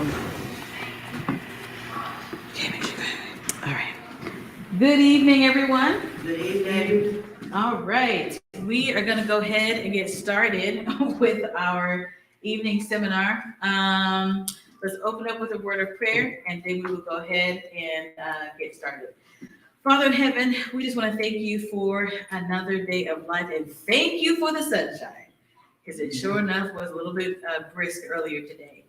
welcome. All right. Good evening, everyone. Good evening. All right. We are going to go ahead and get started with our evening seminar. Let's open up with a word of prayer, and then we will go ahead and get started. Father in heaven, we just want to thank you for another day of life, and thank you for the sunshine, because it sure enough was a little bit brisk earlier today.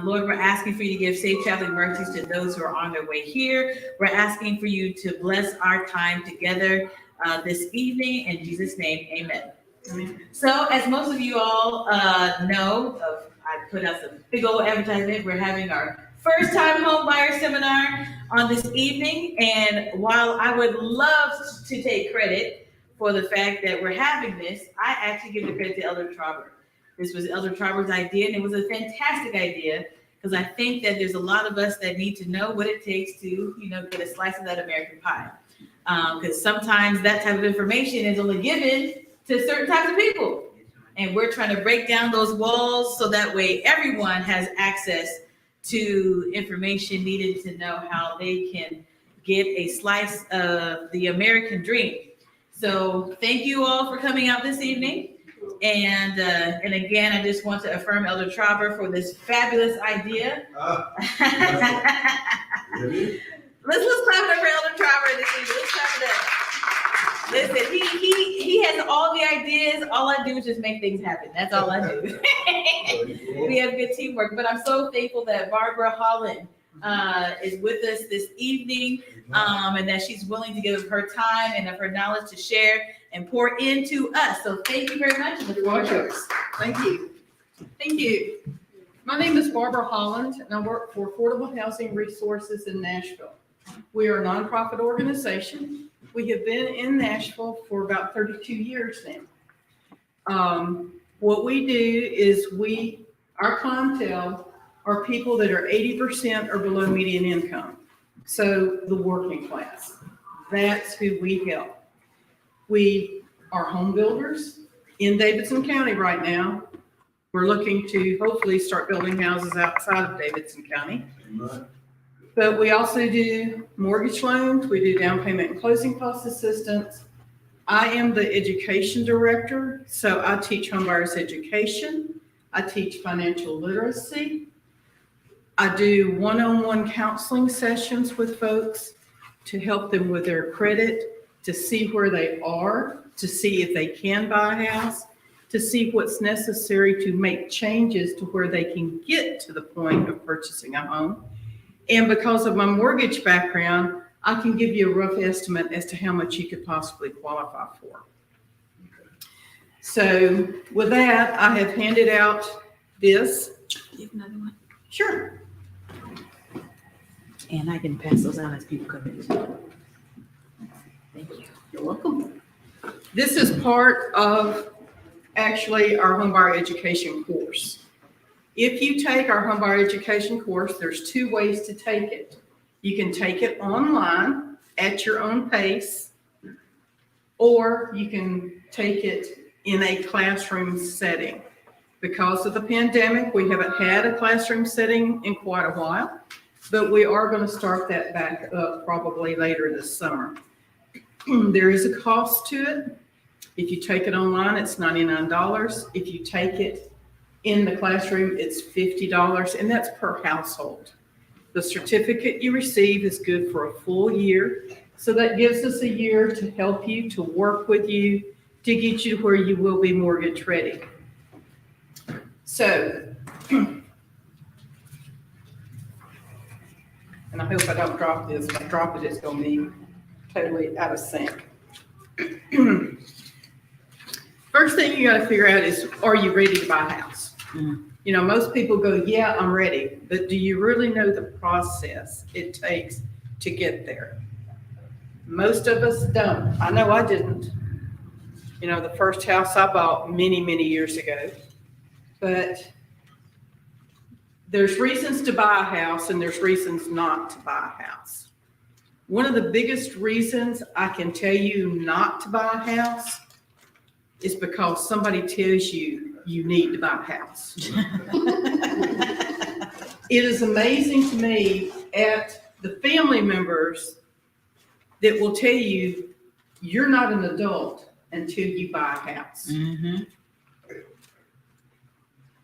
Lord, we're asking for you to give safe traveling mercies to those who are on their way here. We're asking for you to bless our time together this evening. In Jesus' name, amen. So, as most of you all know, I put out some big old advertisement. We're having our first time Homebuyer seminar on this evening. And while I would love to take credit for the fact that we're having this, I actually give the credit to Elder Trauber. This was Elder Trauber's idea, and it was a fantastic idea, because I think that there's a lot of us that need to know what it takes to, get a slice of that American pie. Because sometimes that type of information is only given to certain types of people. And we're trying to break down those walls so that way everyone has access to information needed to know how they can get a slice of the American dream. So thank you all for coming out this evening. And again, I just want to affirm Elder Trauber for this fabulous idea. Let's clap it up for Elder Trauber this evening. Let's clap it up. Listen, he has all the ideas. All I do is just make things happen. That's all I do. We have good teamwork. But I'm so thankful that Barbara Holland is with us this evening, and that she's willing to give her time and of her knowledge to share and pour into us. So thank you very much. The floor is yours. Thank you. Thank you. My name is Barbara Holland, and I work for Affordable Housing Resources in Nashville. We are a nonprofit organization. We have been in Nashville for about 32 years now. What we do is our clientele are people that are 80% or below median income. So the working class. That's who we help. We are home builders in Davidson County right now. We're looking to hopefully start building houses outside of Davidson County. But we also do mortgage loans. We do down payment and closing cost assistance. I am the education director, so I teach homebuyers education. I teach financial literacy. I do one-on-one counseling sessions with folks to help them with their credit, to see where they are, to see if they can buy a house, to see what's necessary to make changes to where they can get to the point of purchasing a home. And because of my mortgage background, I can give you a rough estimate as to how much you could possibly qualify for. So with that, I have handed out this. Do you have another one? Sure. And I can pass those out as people come in. Thank you. You're welcome. This is part of actually our homebuyer education course. If you take our homebuyer education course, there's two ways to take it. You can take it online at your own pace, or you can take it in a classroom setting. Because of the pandemic, we haven't had a classroom setting in quite a while, but we are going to start that back up probably later this summer. There is a cost to it. If you take it online, it's $99. If you take it in the classroom, it's $50, and that's per household. The certificate you receive is good for a full year. So that gives us a year to help you, to work with you, to get you to where you will be mortgage ready. So, and I hope I don't drop this. If I drop it, it's going to be totally out of sync. First thing you got to figure out is, are you ready to buy a house? Mm. Most people go, yeah, I'm ready. But do you really know the process it takes to get there? Most of us don't. I know I didn't. The first house I bought many, many years ago. But there's reasons to buy a house and there's reasons not to buy a house. One of the biggest reasons I can tell you not to buy a house is because somebody tells you you need to buy a house. it is amazing to me at the family members that will tell you you're not an adult until you buy a house. Mm-hmm.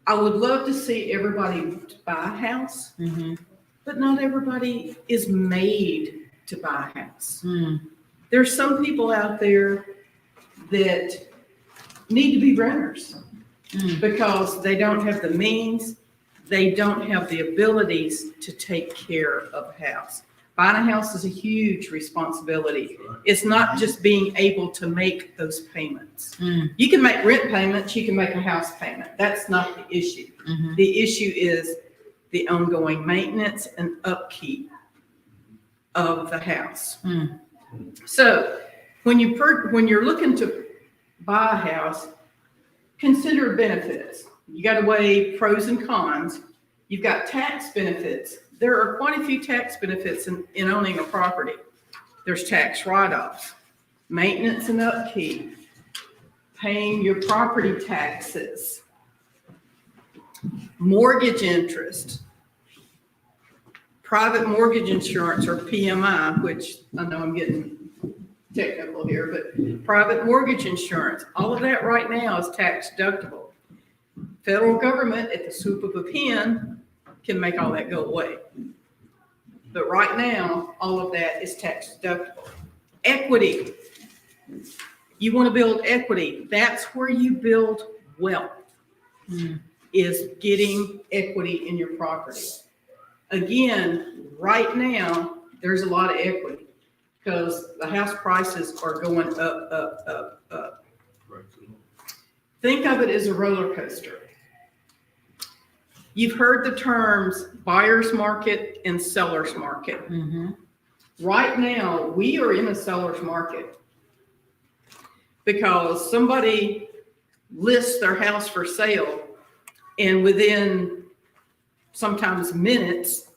I would love to see everybody buy a house, Mm-hmm. but not everybody is made to buy a house. Mm. There's some people out there that need to be renters because they don't have the means, they don't have the abilities to take care of a house. Buying a house is a huge responsibility. It's not just being able to make those payments. Mm. You can make rent payments, you can make a house payment. That's not the issue. Mm-hmm. The issue is the ongoing maintenance and upkeep of the house. Mm. So when you're looking to buy a house, consider benefits. You got to weigh pros and cons. You've got tax benefits. There are quite a few tax benefits in owning a property. There's tax write-offs, maintenance and upkeep, paying your property taxes, mortgage interest, private mortgage insurance or PMI, which I know I'm getting technical here, but private mortgage insurance, all of that right now is tax deductible. Federal government at the swoop of a pen can make all that go away. But right now, all of that is tax deductible. Equity. You want to build equity. That's where you build wealth, is getting equity in your property. Again, right now, there's a lot of equity because the house prices are going up, up, up, up. Think of it as a roller coaster. You've heard the terms buyer's market and seller's market. Mm-hmm. Right now, we are in a seller's market because somebody lists their house for sale and within sometimes minutes,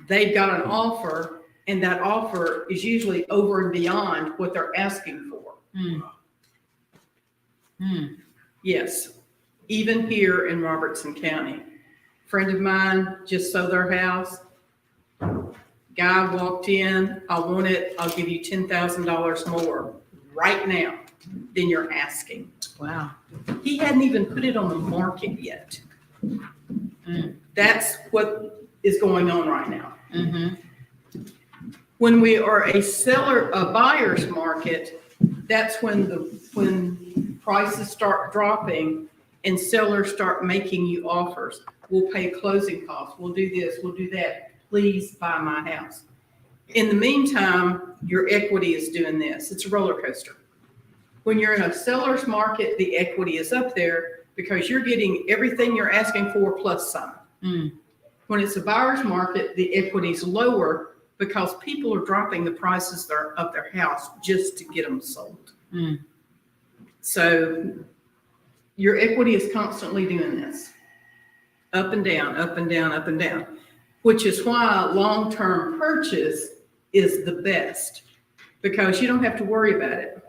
they've got an offer, and that offer is usually over and beyond what they're asking for. Yes, even here in Robertson County. Friend of mine just sold their house. Guy walked in, I want it, I'll give you $10,000 more right now than you're asking. Wow. He hadn't even put it on the market yet. That's what is going on right now. Mm-hmm. When we are a buyer's market, that's when prices start dropping and sellers start making you offers. We'll pay closing costs. We'll do this. We'll do that. Please buy my house. In the meantime, your equity is doing this. It's a roller coaster. When you're in a seller's market, the equity is up there because you're getting everything you're asking for plus some. When it's a buyer's market, the equity is lower because people are dropping the prices of their house just to get them sold. So your equity is constantly doing this. Up and down, up and down, up and down, which is why long-term purchase is the best because you don't have to worry about it.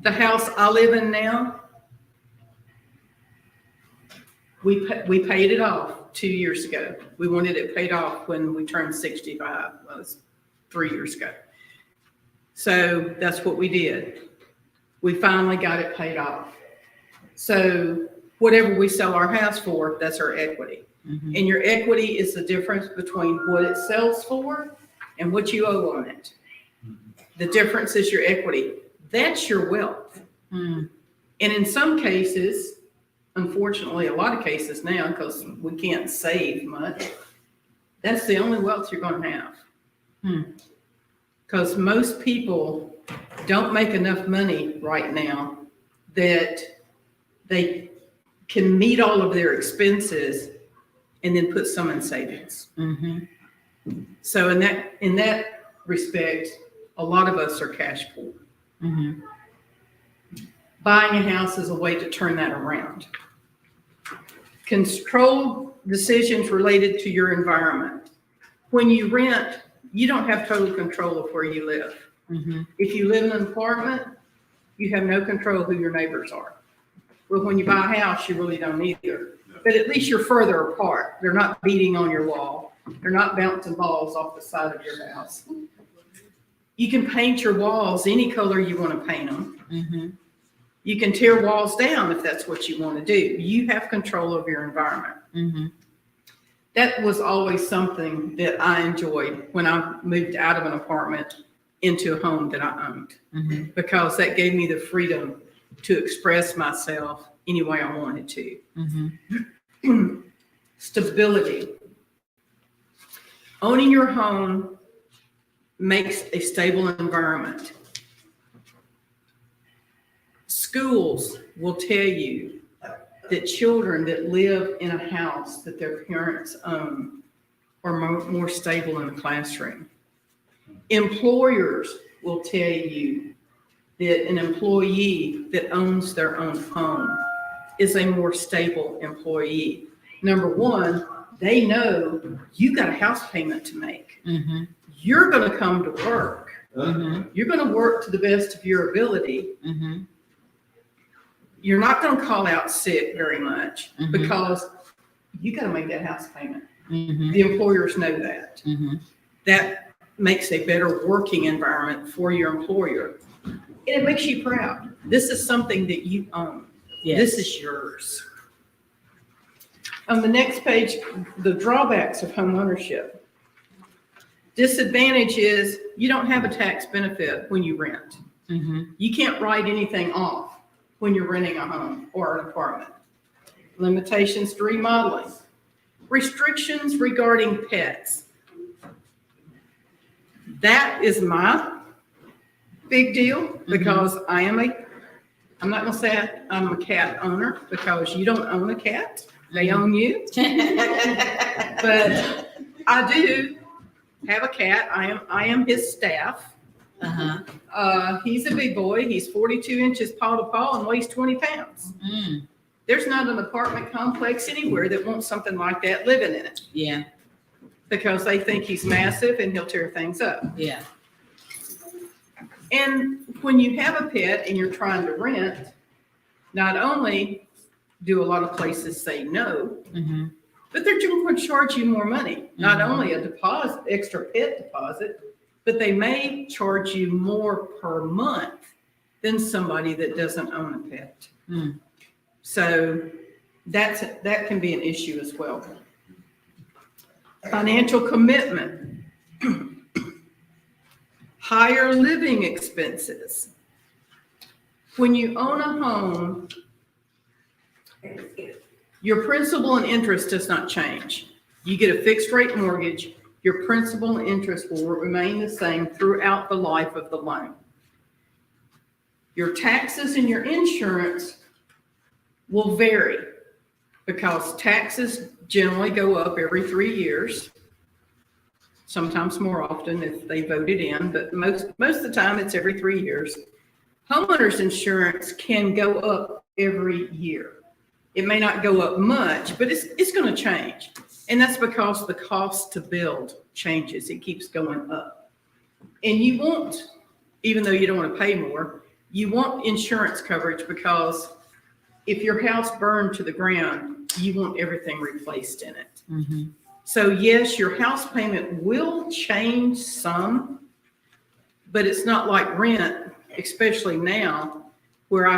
The house I live in now, we paid it off 2 years ago. We wanted it paid off when we turned 65. That was 3 years ago. So that's what we did. We finally got it paid off. So whatever we sell our house for, that's our equity. And your equity is the difference between what it sells for and what you owe on it. The difference is your equity. That's your wealth. And in some cases, unfortunately, a lot of cases now, because we can't save much, that's the only wealth you're going to have. Because most people don't make enough money right now that they can meet all of their expenses and then put some in savings. So in that respect, a lot of us are cash poor. Buying a house is a way to turn that around. Control decisions related to your environment. When you rent, you don't have total control of where you live. If you live in an apartment, you have no control who your neighbors are. Well, when you buy a house, you really don't either. but at least you're further apart. They're not beating on your wall. They're not bouncing balls off the side of your house. You can paint your walls any color you want to paint them. Mm-hmm. You can tear walls down if that's what you want to do. You have control of your environment. Mm-hmm. That was always something that I enjoyed when I moved out of an apartment into a home that I owned, Mm-hmm. because that gave me the freedom to express myself any way I wanted to. Mm-hmm. Stability. Owning your home makes a stable environment. Schools will tell you that children that live in a house that their parents own are more stable in the classroom. Employers will tell you that an employee that owns their own home is a more stable employee. Number one, they know you got a house payment to make. Mm-hmm. You're going to come to work. Mm-hmm. You're going to work to the best of your ability. Mm-hmm. You're not going to call out sick very much Mhm. because you got to make that house payment. Mm-hmm. The employers know that. Mm-hmm. That makes a better working environment for your employer. And it makes you proud. This is something that you own. Yes. This is yours. On the next page, the drawbacks of homeownership. Disadvantage is you don't have a tax benefit when you rent. Mm-hmm. You can't write anything off when you're renting a home or an apartment. Limitations to remodeling. Restrictions regarding pets. That is my big deal because I'm not going to say I'm a cat owner because you don't own a cat. They own you. But I do have a cat. I am his staff. Uh-huh. He's a big boy. He's 42 inches paw to paw and weighs 20 pounds. Mm. There's not an apartment complex anywhere that wants something like that living in it Yeah. because they think he's massive and he'll tear things up. Yeah. And when you have a pet and you're trying to rent, not only do a lot of places say no, Mm-hmm. but they're going to charge you more money. Not Mhm. only a deposit, extra pet deposit, but they may charge you more per month than somebody that doesn't own a pet. Mm. So that can be an issue as well. Financial commitment. Higher living expenses. When you own a home, your principal and interest does not change. You get a fixed rate mortgage, your principal and interest will remain the same throughout the life of the loan. Your taxes and your insurance will vary because taxes generally go up every 3 years, sometimes more often if they vote it in, but most of the time it's every 3 years. Homeowners insurance can go up every year. It may not go up much, but it's going to change. And that's because the cost to build changes. It keeps going up. And you want, even though you don't want to pay more, you want insurance coverage because if your house burned to the ground, you want everything replaced in it. Mm-hmm. So yes, your house payment will change some, but it's not like rent, especially now, where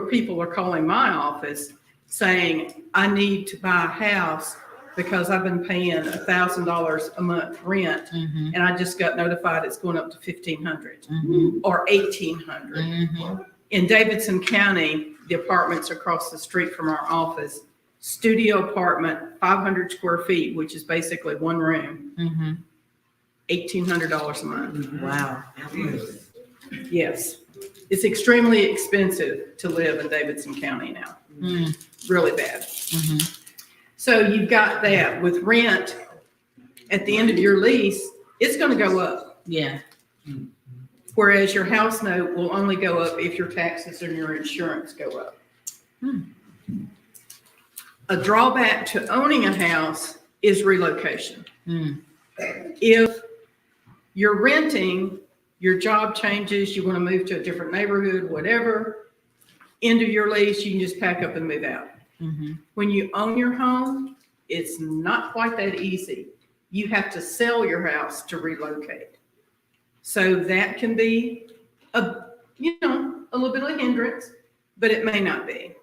people are calling my office saying, I need to buy a house because I've been paying $1,000 a month rent, Mm-hmm. and I just got notified it's going up to $1,500 Mm-hmm. or $1,800. Mm-hmm. In Davidson County, the apartments across the street from our office, studio apartment, 500 square feet, which is basically one room, Mm-hmm. $1,800 a month. Wow. Yes. It's extremely expensive to live in Davidson County now. Mm. Really bad. Mm-hmm. So you've got that with rent at the end of your lease, it's going to go up. Yeah. Whereas your house note will only go up if your taxes and your insurance go up. Hmm. A drawback to owning a house is relocation. Mm. If you're renting, your job changes, you want to move to a different neighborhood, whatever, end of your lease, you can just pack up and move out. When you own your home, it's not quite that easy. You have to sell your house to relocate. So that can be a little bit of a hindrance, but it may not be.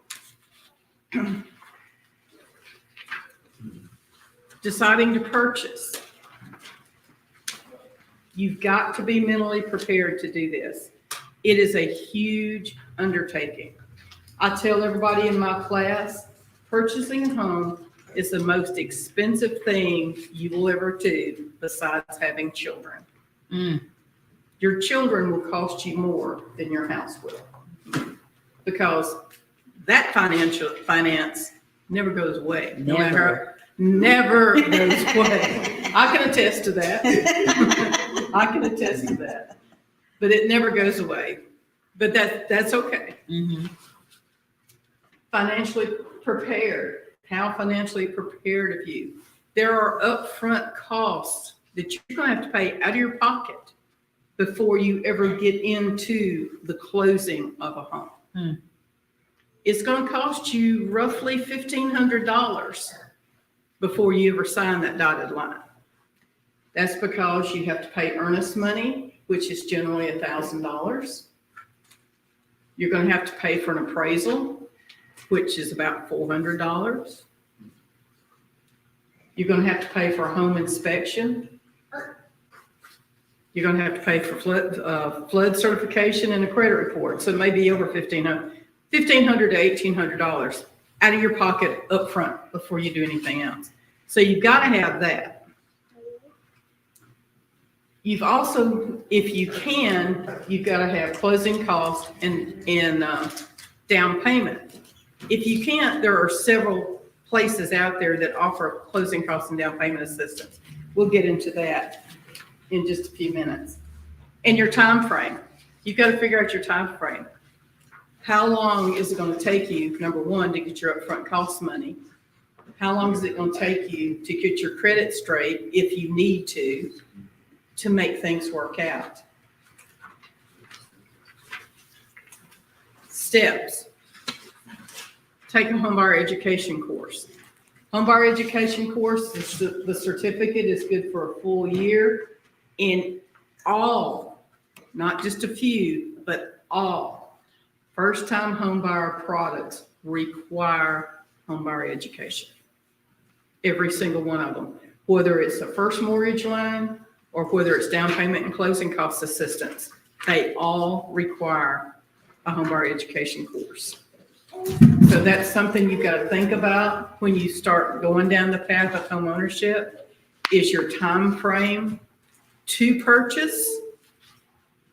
Deciding to purchase. You've got to be mentally prepared to do this. It is a huge undertaking. I tell everybody in my class, purchasing a home is the most expensive thing you will ever do besides having children. Your children will cost you more than your house will, because that finance never goes away. Never goes away. I can attest to that. I can attest to that. But it never goes away. But that's okay. Financially prepared. How financially prepared of you? There are upfront costs that you're going to have to pay out of your pocket before you ever get into the closing of a home. It's going to cost you roughly $1,500 before you ever sign that dotted line. That's because you have to pay earnest money, which is generally $1,000. You're going to have to pay for an appraisal, which is about $400. You're going to have to pay for a home inspection. You're going to have to pay for flood certification and a credit report. So it may be over $1,500 to $1,800 out of your pocket up front before you do anything else. So you've got to have that. You've also, if you can, you've got to have closing costs and down payment. If you can't, there are several places out there that offer closing costs and down payment assistance. We'll get into that in just a few minutes. And your time frame. You've got to figure out your time frame. How long is it going to take you, number one, to get your upfront cost money? How long is it going to take you to get your credit straight if you need to make things work out? Steps. Take a homebuyer education course. Homebuyer education course, the certificate is good for a full year. In all, not just a few, but all first-time homebuyer products require homebuyer education. Every single one of them, whether it's a first mortgage loan or whether it's down payment and closing cost assistance, they all require a homebuyer education course. So that's something you've got to think about when you start going down the path of home ownership. Is your time frame to purchase?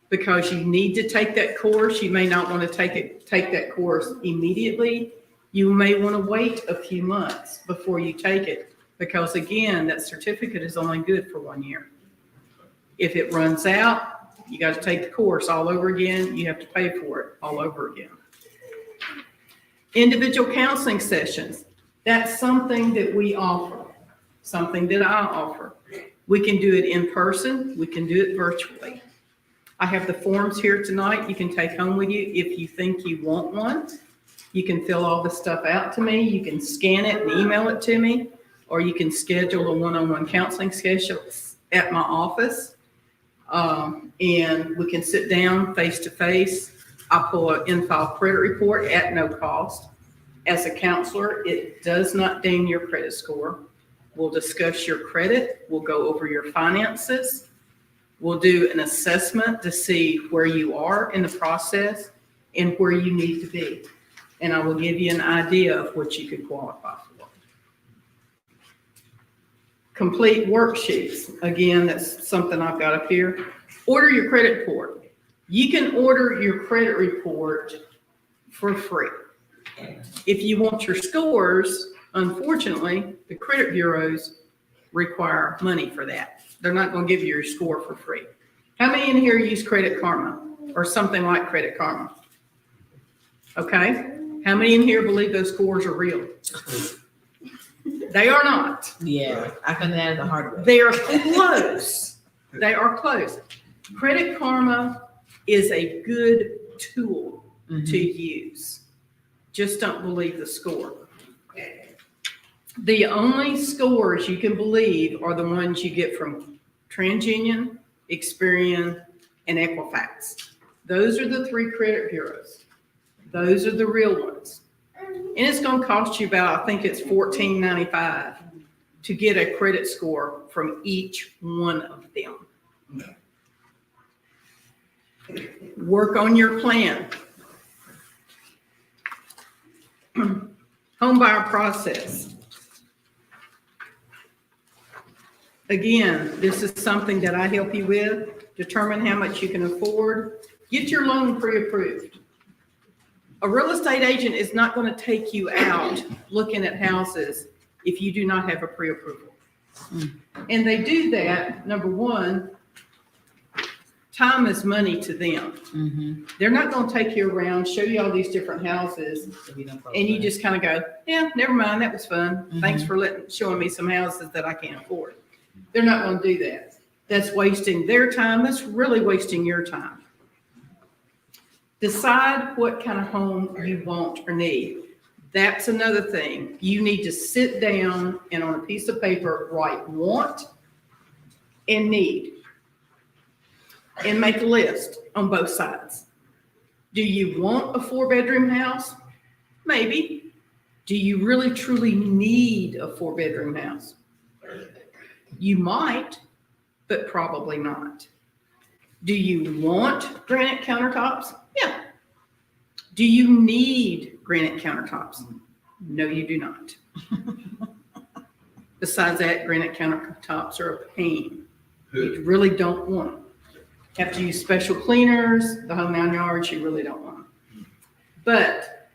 Because you need to take that course. You may not want to take that course immediately. You may want to wait a few months before you take it, because again, that certificate is only good for 1 year. If it runs out, you got to take the course all over again. You have to pay for it all over again. Individual counseling sessions. That's something that we offer, something that I offer. We can do it in person. We can do it virtually. I have the forms here tonight you can take home with you if you think you want one. You can fill all the stuff out to me. You can scan it and email it to me, or you can schedule a one-on-one counseling schedule at my office. And we can sit down face-to-face. I pull an in-file credit report at no cost. As a counselor, it does not ding your credit score. We'll discuss your credit. We'll go over your finances. We'll do an assessment to see where you are in the process and where you need to be. And I will give you an idea of what you could qualify for. Complete worksheets. Again, that's something I've got up here. Order your credit report. You can order your credit report for free. If you want your scores, unfortunately, the credit bureaus require money for that. They're not going to give you your score for free. How many in here use Credit Karma or something like Credit Karma? Okay. How many in here believe those scores are real? They are not. Yeah, I found that the hard way. They are close. They are close. Credit Karma is a good tool to use. Just don't believe the score. The only scores you can believe are the ones you get from TransUnion, Experian, and Equifax. Those are the 3 credit bureaus. Those are the real ones. And it's going to cost you about, I think it's $14.95 to get a credit score from each one of them. Work on your plan. Homebuyer process. Again, this is something that I help you with. Determine how much you can afford. Get your loan pre-approved. A real estate agent is not going to take you out looking at houses if you do not have a pre-approval. And they do that, number one, time is money to them. They're not going to take you around, show you all these different houses, and you just kind of go, yeah, never mind, that was fun. Thanks for showing me some houses that I can't afford. They're not going to do that. That's wasting their time. That's really wasting your time. Decide what kind of home you want or need. That's another thing. You need to sit down and on a piece of paper write want and need and make a list on both sides. Do you want a 4-bedroom house? Maybe. Do you really truly need a 4-bedroom house? You might, but probably not. Do you want granite countertops? Yeah. Do you need granite countertops? No, you do not. Besides that, granite countertops are a pain. You really don't want them. Have to use special cleaners, the whole 9 yards, you really don't want them. But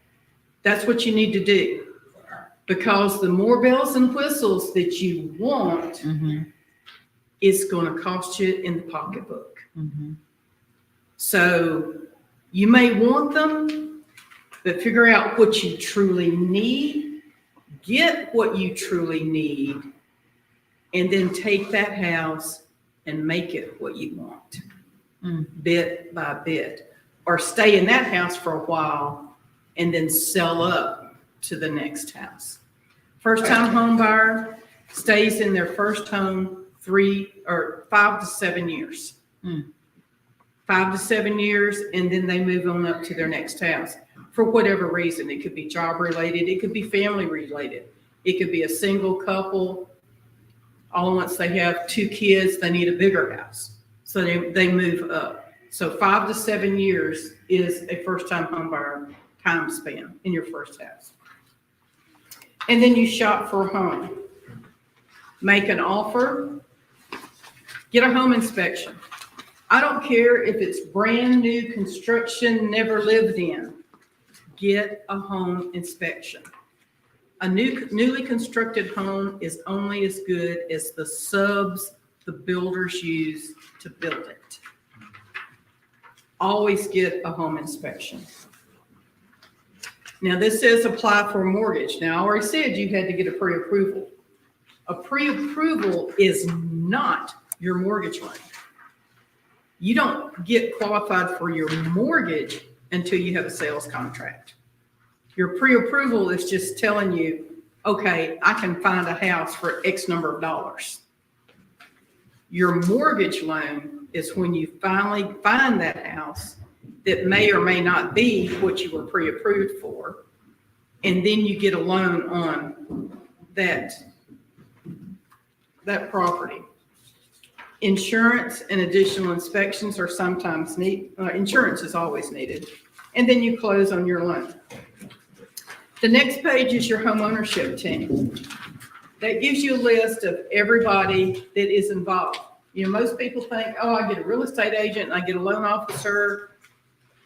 that's what you need to do. Because the more bells and whistles that you want, it's going to cost you in the pocketbook. So you may want them, but figure out what you truly need, get what you truly need, and then take that house and make it what you want, bit by bit. Or stay in that house for a while and then sell up to the next house. First-time home buyer stays in their first home 5 to 7 years. 5 to 7 years, and then they move on up to their next house for whatever reason. It could be job related, it could be family related, it could be a single couple. All once they have 2 kids, they need a bigger house, so they move up. So 5 to 7 years is a first-time home buyer time span in your first house. And then you shop for a home. Make an offer. Get a home inspection. I don't care if it's brand new construction, never lived in. Get a home inspection. A newly constructed home is only as good as the subs the builders use to build it. Always get a home inspection. Now this says apply for a mortgage. Now I already said you had to get a pre-approval. A pre-approval is not your mortgage loan. You don't get qualified for your mortgage until you have a sales contract. Your pre-approval is just telling you, okay, I can find a house for X number of dollars. Your mortgage loan is when you finally find that house that may or may not be what you were pre-approved for, and then you get a loan on that property. Insurance and additional inspections are sometimes needed. Insurance is always needed. And then you close on your loan. The next page is your home ownership team. That gives you a list of everybody that is involved. You know, most people think, oh, I get a real estate agent and I get a loan officer.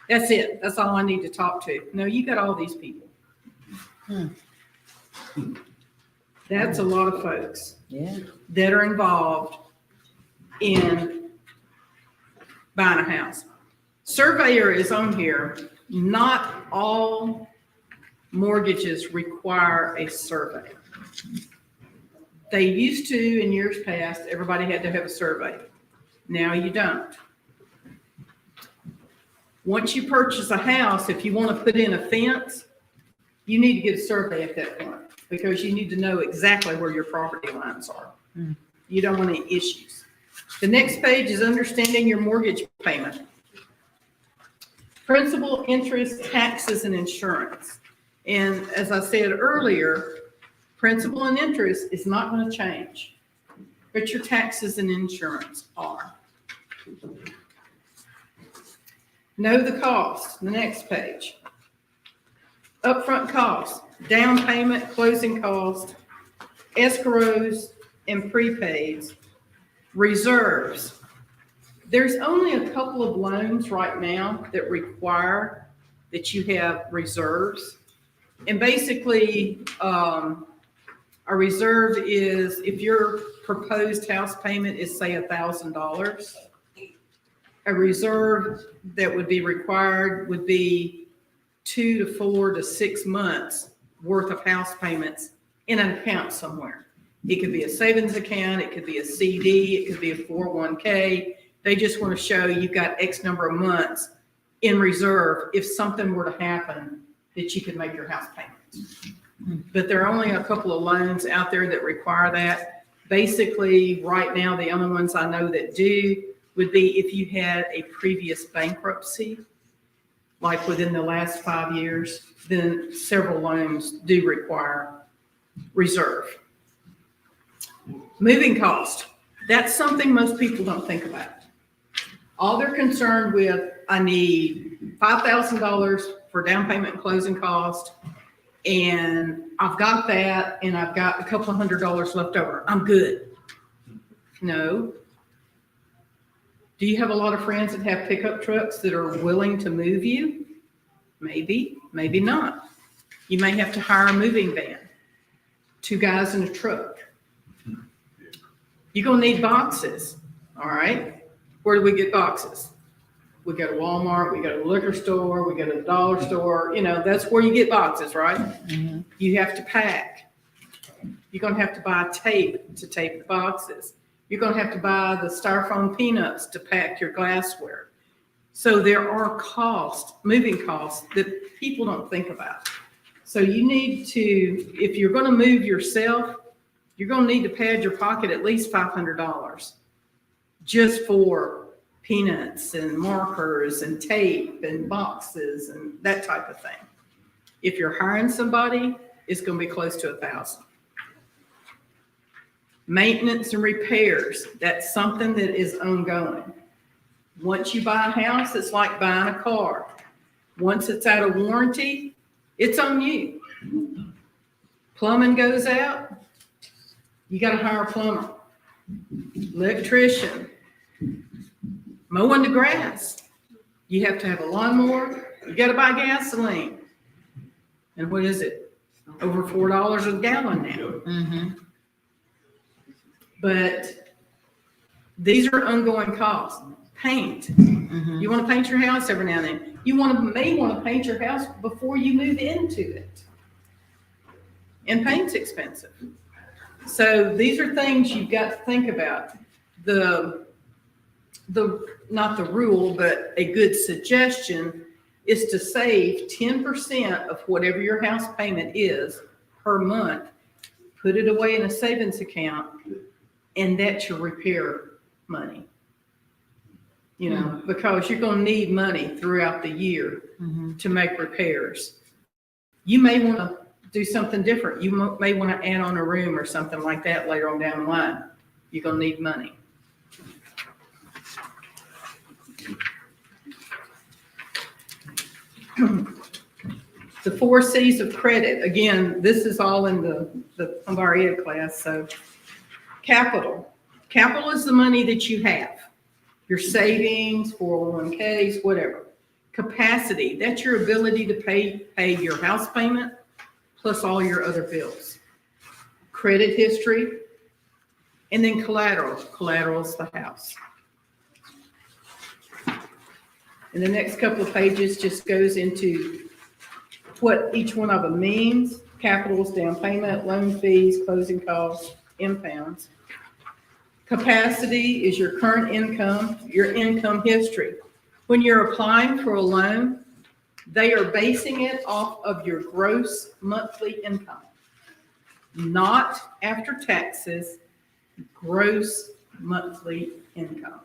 That's it. That's all I need to talk to. No, you got all these people. That's a lot of folks that are involved in buying a house. Surveyor is on here. Not all mortgages require a survey. They used to, in years past, everybody had to have a survey. Now you don't. Once you purchase a house, if you want to put in a fence, you need to get a survey at that point. because you need to know exactly where your property lines are. Mm. You don't want any issues. The next page is understanding your mortgage payment. Principal, interest, taxes, and insurance. And as I said earlier, principal and interest is not going to change, but your taxes and insurance are. Know the cost, the next page. Upfront costs, down payment, closing cost, escrows, and prepaids, reserves. There's only a couple of loans right now that require that you have reserves. And basically, a reserve is if your proposed house payment is, say, $1,000, a reserve that would be required would be 2 to 4 to 6 months worth of house payments in an account somewhere. It could be a savings account, it could be a CD, it could be a 401k. They just want to show you've got X number of months in reserve if something were to happen that you could make your house payment. But there are only a couple of loans out there that require that. Basically, right now, the only ones I know that do would be if you had a previous bankruptcy, like within the last 5 years, then several loans do require reserve. Moving cost. That's something most people don't think about. All they're concerned with, I need $5,000 for down payment and closing cost, and I've got that, and I've got a couple of $100 left over. I'm good. No. Do you have a lot of friends that have pickup trucks that are willing to move you? Maybe, maybe not. You may have to hire a moving van, 2 guys in a truck. You're going to need boxes, all right? Where do we get boxes? We go to Walmart, we go to the liquor store, we go to the dollar store. You know, that's where you get boxes, right? Mhm. You have to pack. You're going to have to buy tape to tape the boxes. You're going to have to buy the styrofoam peanuts to pack your glassware. So there are costs, moving costs, that people don't think about. So you need to, if you're going to move yourself, you're going to need to pad your pocket at least $500 just for peanuts and markers and tape and boxes and that type of thing. If you're hiring somebody, it's going to be close to $1,000. Maintenance and repairs, that's something that is ongoing. Once you buy a house, it's like buying a car. Once it's out of warranty, it's on you. Plumbing goes out, you got to hire a plumber, electrician, mowing the grass. You have to have a lawnmower. You got to buy gasoline. And what is it? Over $4 a gallon now. Mm-hmm. But these are ongoing costs. Paint. Mm-hmm. You want to paint your house every now and then. You may want to paint your house before you move into it. And paint's expensive. So these are things you've got to think about. Not the rule, but a good suggestion is to save 10% of whatever your house payment is per month. Put it away in a savings account, and that's your repair money. You know, because you're going to need money throughout the year to make repairs. You may want to do something different. You may want to add on a room or something like that later on down the line. You're going to need money. The 4 C's of credit. Again, this is all in the Homebuyers Ed class. So capital. Capital is the money that you have. Your savings, 401ks, whatever. Capacity, that's your ability to pay your house payment plus all your other bills. Credit history, and then collateral. Collateral is the house. And the next couple of pages just goes into what each one of them means. Capital is down payment, loan fees, closing costs, impounds. Capacity is your current income, your income history. When you're applying for a loan, they are basing it off of your gross monthly income. not after taxes, gross monthly income.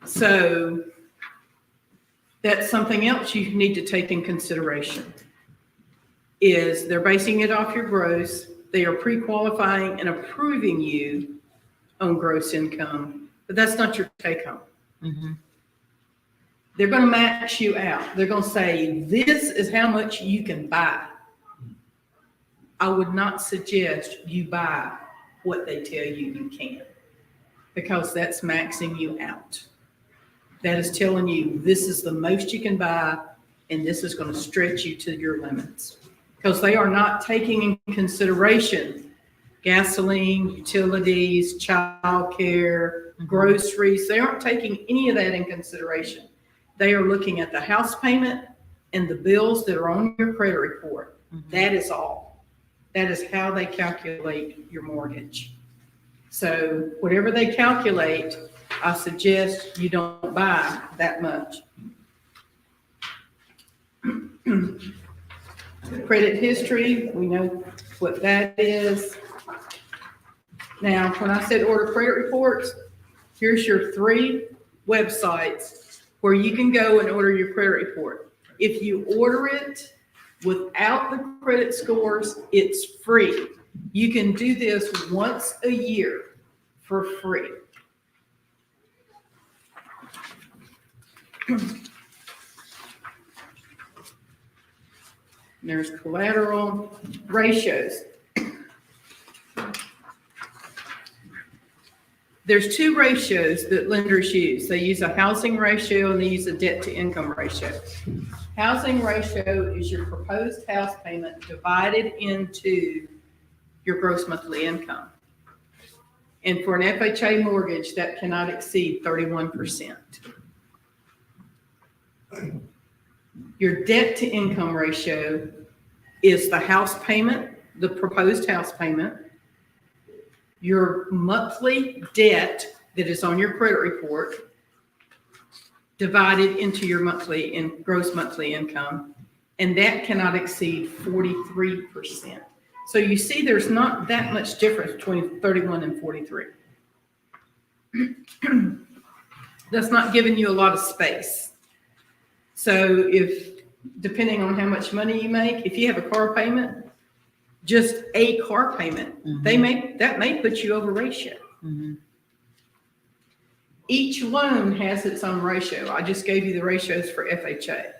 So that's something else you need to take in consideration, is they're basing it off your gross. They are pre-qualifying and approving you on gross income, but that's not your take home. Mm-hmm. They're going to max you out. They're going to say, this is how much you can buy. I would not suggest you buy what they tell you you can, because that's maxing you out. That is telling you this is the most you can buy, and this is going to stretch you to your limits, because they are not taking in consideration gasoline, utilities, childcare, groceries. They aren't taking any of that in consideration. They are looking at the house payment and the bills that are on your credit report. Mm-hmm. That is all. That is how they calculate your mortgage. So whatever they calculate, I suggest you don't buy that much. Credit history, we know what that is. Now, when I said order credit reports, here's your 3 websites where you can go and order your credit report. If you order it without the credit scores, it's free. You can do this once a year for free. There's collateral ratios. There's 2 ratios that lenders use. They use a housing ratio and they use a debt to income ratio. Housing ratio is your proposed house payment divided into your gross monthly income. And for an FHA mortgage, that cannot exceed 31%. Your debt to income ratio is the house payment, the proposed house payment, your monthly debt that is on your credit report divided into your monthly and gross monthly income, and that cannot exceed 43%. So you see there's not that much difference between 31 and 43. That's not giving you a lot of space. So if, depending on how much money you make, if you have a car payment, just a car payment, Mm-hmm. that may put you over ratio. Mm-hmm. Each loan has its own ratio. I just gave you the ratios for FHA,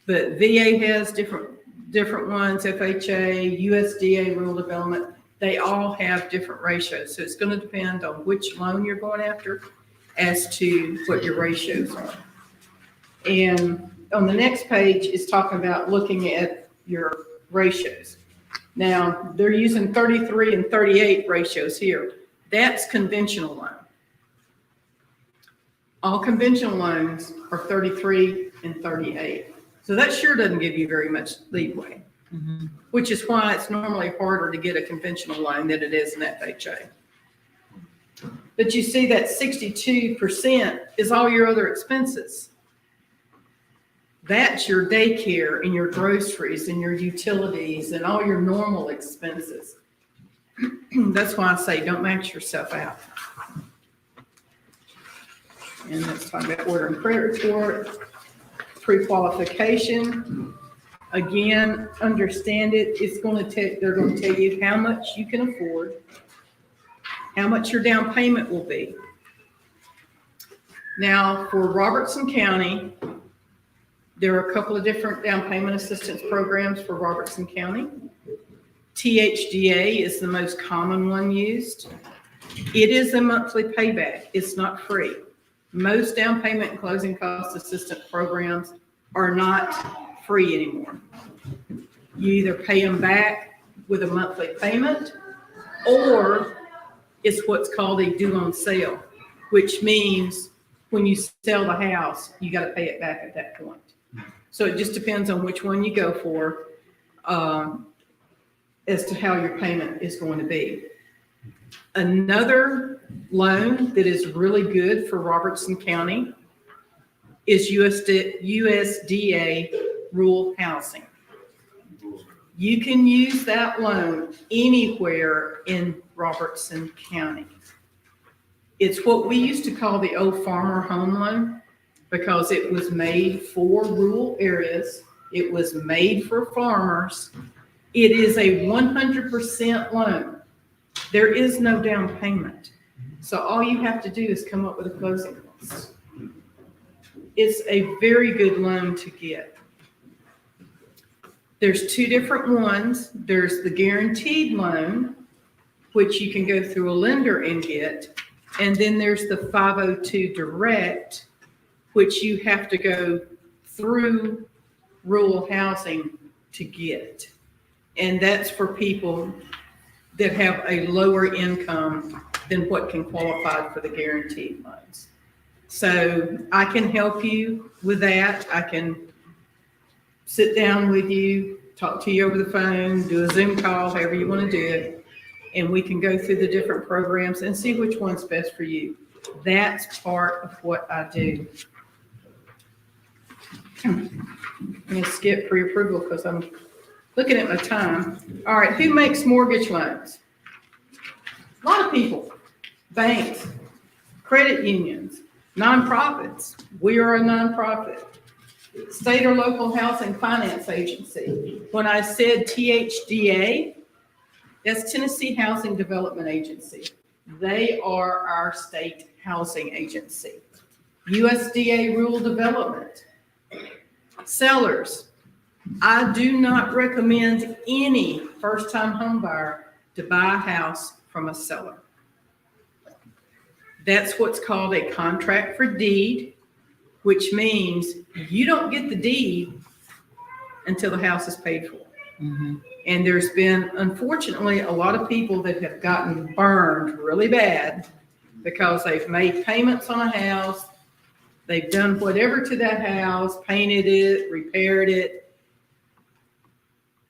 but VA has different ones. FHA, USDA rural development, they all have different ratios. So it's going to depend on which loan you're going after as to what your ratios are. And on the next page is talking about looking at your ratios. Now, they're using 33 and 38 ratios here. That's conventional loan. All conventional loans are 33 and 38. So that sure doesn't give you very much leeway, Mm-hmm. which is why it's normally harder to get a conventional loan than it is an FHA. But you see that 62% is all your other expenses. That's your daycare and your groceries and your utilities and all your normal expenses. That's why I say don't max yourself out. And let's talk about ordering credit report, pre-qualification. Again, understand it. It's going to take, they're going to tell you how much you can afford, how much your down payment will be. Now, for Robertson County, there are a couple of different down payment assistance programs for Robertson County. THDA is the most common one used. It is a monthly payback. It's not free. Most down payment and closing cost assistance programs are not free anymore. You either pay them back with a monthly payment, or it's what's called a due on sale, which means when you sell the house, you got to pay it back at that point. So it just depends on which one you go for as to how your payment is going to be. Another loan that is really good for Robertson County is USDA rural housing. You can use that loan anywhere in Robertson County. It's what we used to call the old farmer home loan because it was made for rural areas. It was made for farmers. It is a 100% loan. There is no down payment. So all you have to do is come up with a closing cost. It's a very good loan to get. There's two different ones. There's the guaranteed loan, which you can go through a lender and get. And then there's the 502 direct, which you have to go through rural housing to get. And that's for people that have a lower income than what can qualify for the guaranteed loans. So I can help you with that. I can sit down with you, talk to you over the phone, do a Zoom call, however you want to do it, and we can go through the different programs and see which one's best for you. That's part of what I do. I'm going to skip pre-approval because I'm looking at my time. All right, who makes mortgage loans? A lot of people. Banks, credit unions, nonprofits. We are a nonprofit. State or local housing finance agency. When I said THDA, that's Tennessee Housing Development Agency. They are our state housing agency. USDA Rural Development. Sellers. I do not recommend any first-time home buyer to buy a house from a seller. That's what's called a contract for deed, which means you don't get the deed until the house is paid for. Mm-hmm. And there's been, unfortunately, a lot of people that have gotten burned really bad because they've made payments on a house, they've done whatever to that house, painted it, repaired it,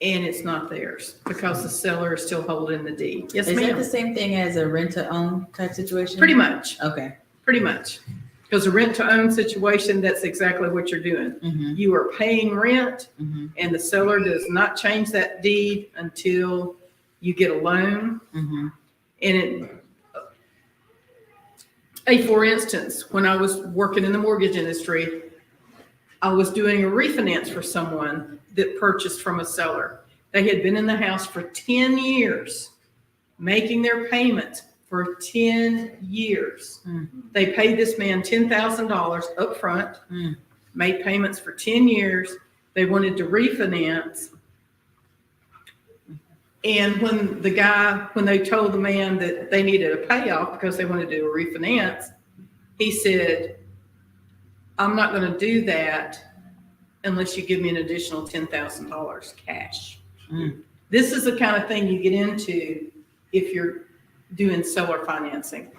and it's not theirs because the seller is still holding the deed. Yes, Is that ma'am. the same thing as a rent-to-own type situation? Pretty much. Okay. Pretty much. Because a rent-to-own situation, that's exactly what you're doing. Mm-hmm. You are paying rent, Mm-hmm. and the seller does not change that deed until you get a loan. Mm-hmm. And for instance, when I was working in the mortgage industry, I was doing a refinance for someone that purchased from a seller. They had been in the house for 10 years, making their payments for 10 years. They paid this man $10,000 up front, made payments for 10 years. They wanted to refinance. And when they told the man that they needed a payoff because they wanted to do a refinance, he said, I'm not going to do that unless you give me an additional $10,000 cash. This is the kind of thing you get into if you're doing seller financing.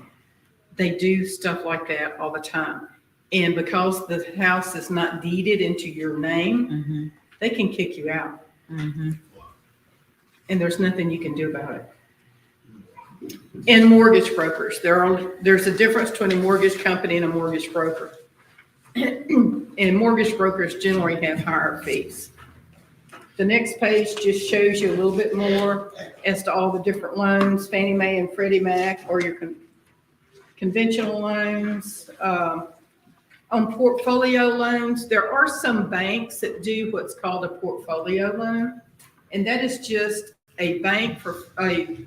They do stuff like that all the time. And because the house is not deeded into your name, they can kick you out. And there's nothing you can do about it. And mortgage brokers. There's a difference between a mortgage company and a mortgage broker. And mortgage brokers generally have higher fees. The next page just shows you a little bit more as to all the different loans, Fannie Mae and Freddie Mac, or your conventional loans. On portfolio loans, there are some banks that do what's called a portfolio loan, and that is just a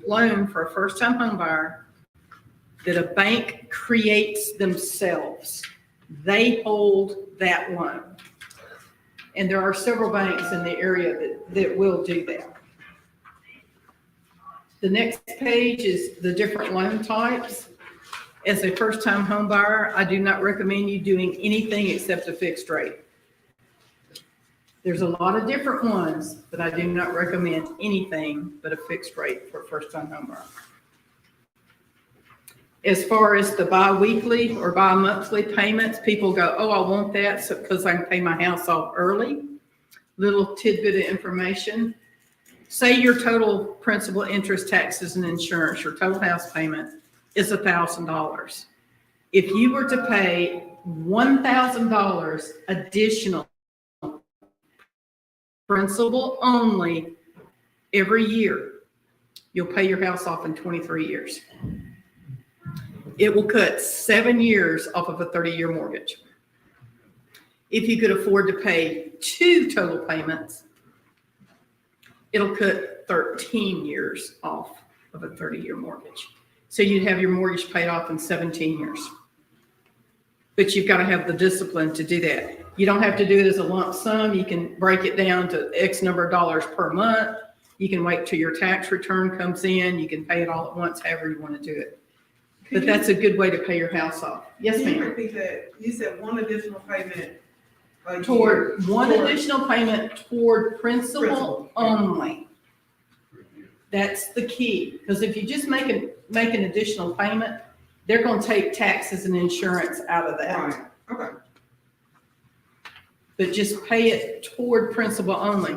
loan for a first-time home buyer that a bank creates themselves. They hold that loan. And there are several banks in the area that will do that. The next page is the different loan types. As a first-time home buyer, I do not recommend you doing anything except a fixed rate. There's a lot of different ones, but I do not recommend anything but a fixed rate for a first-time home buyer. As far as the bi-weekly or bi-monthly payments, people go, oh, I want that because I can pay my house off early. Little tidbit of information. Say your total principal, interest, taxes, and insurance, your total house payment is $1,000. If you were to pay $1,000 additional principal only every year, you'll pay your house off in 23 years. It will cut 7 years off of a 30-year mortgage. If you could afford to pay 2 total payments, it'll cut 13 years off of a 30-year mortgage. So you'd have your mortgage paid off in 17 years. But you've got to have the discipline to do that. You don't have to do it as a lump sum. You can break it down to X number of dollars per month. You can wait till your tax return comes in. You can pay it all at once, however you want to do it. But that's a good way to pay your house off. Yes, Can you ma'am. repeat that? You said one additional payment a year. Toward one Toward- additional payment toward principal Principal. only. That's the key, because if you just make an additional payment, they're going to take taxes and insurance out of that. Right, okay. But just pay it toward principal only.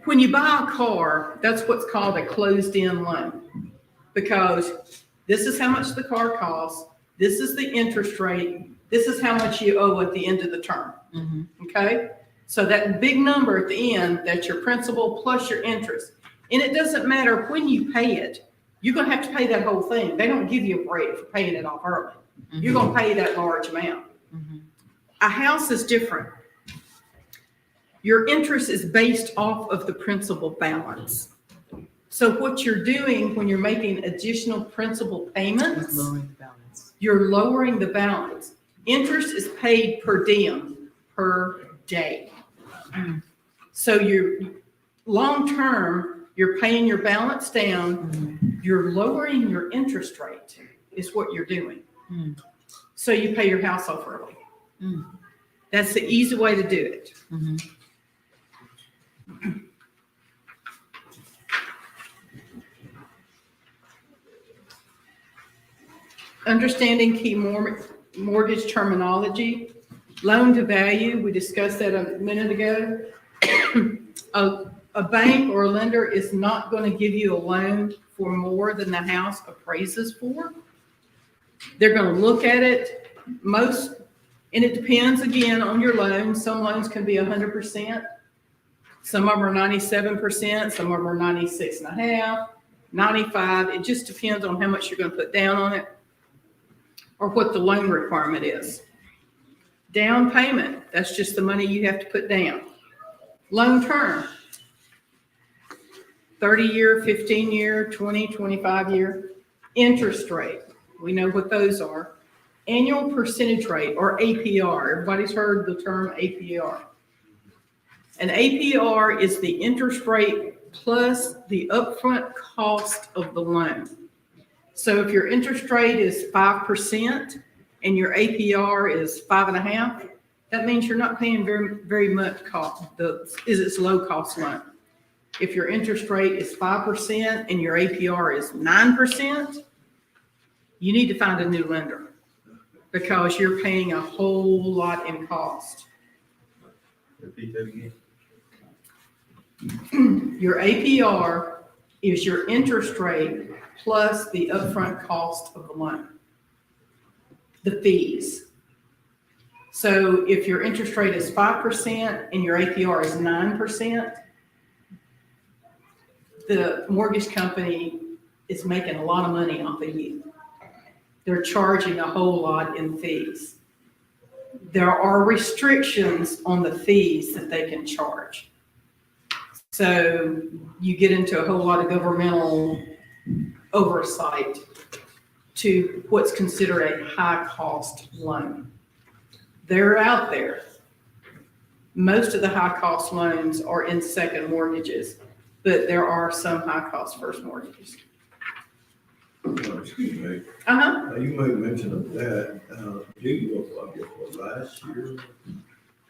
When you buy a car, that's what's called a closed-end loan, because this is how much the car costs, this is the interest rate, this is how much you owe at the end of the term. Mhm. Okay? So that big number at the end, that's your principal plus your interest. And it doesn't matter when you pay it, you're gonna have to pay that whole thing. They don't give you a break for paying it off early. You're gonna pay that large amount. Mhm. A house is different. Your interest is based off of the principal balance. So what you're doing when you're making additional principal It's payments, lowering the balance. you're lowering the balance. Interest is paid per diem, per day. So you're, long-term, you're paying your balance down, you're lowering your interest rate is what you're doing. Mm. So you pay your house off early. Mm. That's the easy way to do it. Mhm. Understanding key mortgage terminology, loan to value, we discussed that a minute ago. A bank or a lender is not going to give you a loan for more than the house appraises for. They're going to look at it and it depends again on your loan. Some loans can be 100%. Some of them are 97%, some of them are 96.5, 95. It just depends on how much you're going to put down on it or what the loan requirement is. Down payment, that's just the money you have to put down. Loan term, 30-year, 15-year, 20, 25-year. Interest rate, we know what those are. Annual percentage rate, or APR. Everybody's heard the term APR. An APR is the interest rate plus the upfront cost of the loan. So if your interest rate is 5% and your APR is 5.5%, that means you're not paying very, very much cost. It's low cost loan. If your interest rate is 5% and your APR is 9%, you need to find a new lender because you're paying a whole lot in cost. Repeat that again. Your APR is your interest rate plus the upfront cost of the loan, the fees. So if your interest rate is 5% and your APR is 9%, the mortgage company is making a lot of money off of you. They're charging a whole lot in fees. There are restrictions on the fees that they can charge. So you get into a whole lot of governmental oversight to what's considered a high-cost loan. They're out there. Most of the high-cost loans are in second mortgages, but there are some high-cost first mortgages. Excuse me, Uh-huh. you made mention of that, you know, I guess, what, last year,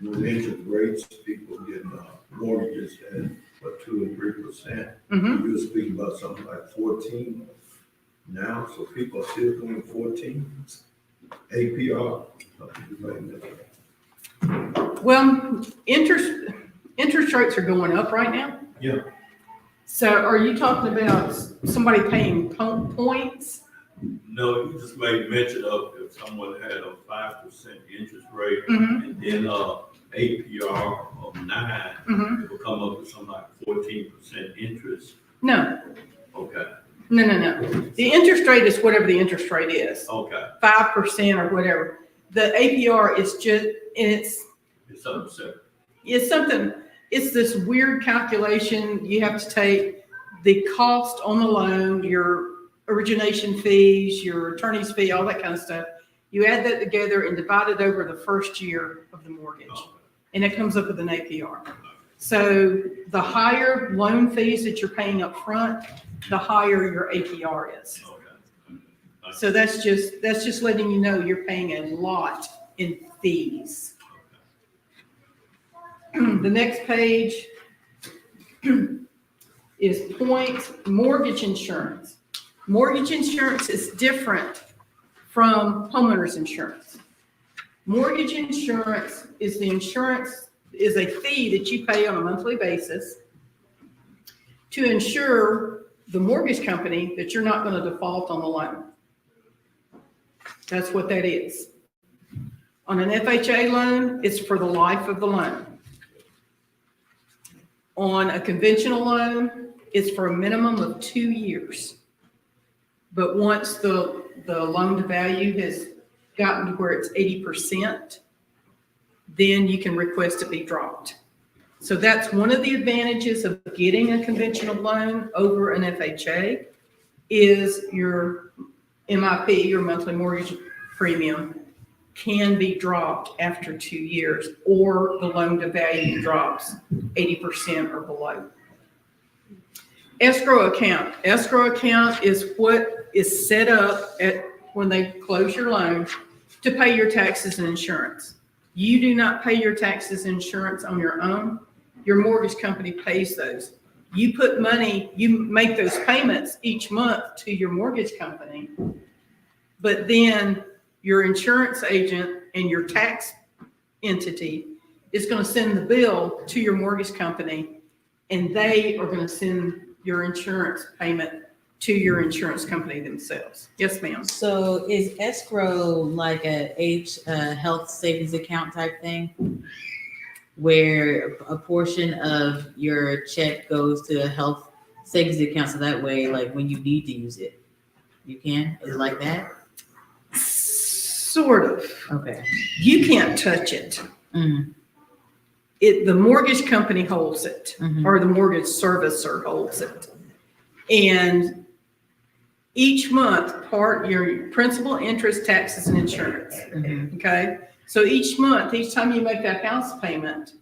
with interest rates, people getting mortgages at, what, 2 and 3%. Mm-hmm. You were speaking about something like 14 now, so people are still doing 14 APR. Well, interest rates are going up right now. Yeah. So are you talking about somebody paying points? No, you just made mention of if someone had a 5% interest rate, Mm-hmm. and then, APR of 9, Mhm. it will come up with something like 14% interest. No, Okay, no. The interest rate is whatever the interest rate is, okay, 5% or whatever. The APR is just, and it's something separate. it's something, it's this weird calculation. You have to take the cost on the loan, your origination fees, your attorney's fee, all that kind of stuff. You add that together and divide it over the first year of the mortgage, and it comes up with an APR. So the higher loan fees that you're paying up front, the higher your APR is. Okay. So that's just letting you know you're paying a lot in fees. The next page is point mortgage insurance. Mortgage insurance is different from homeowners insurance. Mortgage insurance is is a fee that you pay on a monthly basis to ensure the mortgage company that you're not going to default on the loan. That's what that is. On an FHA loan, it's for the life of the loan. On a conventional loan, it's for a minimum of 2 years. But once the loan to value has gotten to where it's 80%, then you can request to be dropped. So that's one of the advantages of getting a conventional loan over an FHA is your MIP, your monthly mortgage premium, can be dropped after 2 years, or the loan to value drops 80% or below. Escrow account. Escrow account is what is set up when they close your loan to pay your taxes and insurance. You do not pay your taxes and insurance on your own. Your mortgage company pays those. You put money, you make those payments each month to your mortgage company, but then your insurance agent and your tax entity is going to send the bill to your mortgage company, and they are going to send your insurance payment to your insurance company themselves. Yes, ma'am. So is escrow like a health savings account type thing? Where a portion of your check goes to a health savings account, so that way, like when you need to use it, you can? Is it like that? Sort of. Okay. You can't touch it. Mm-hmm. The mortgage company holds it, Mhm. or the mortgage servicer holds it. And each month, your principal, interest, taxes, and insurance. Mm-hmm. Okay? So each month, each time you make that house payment,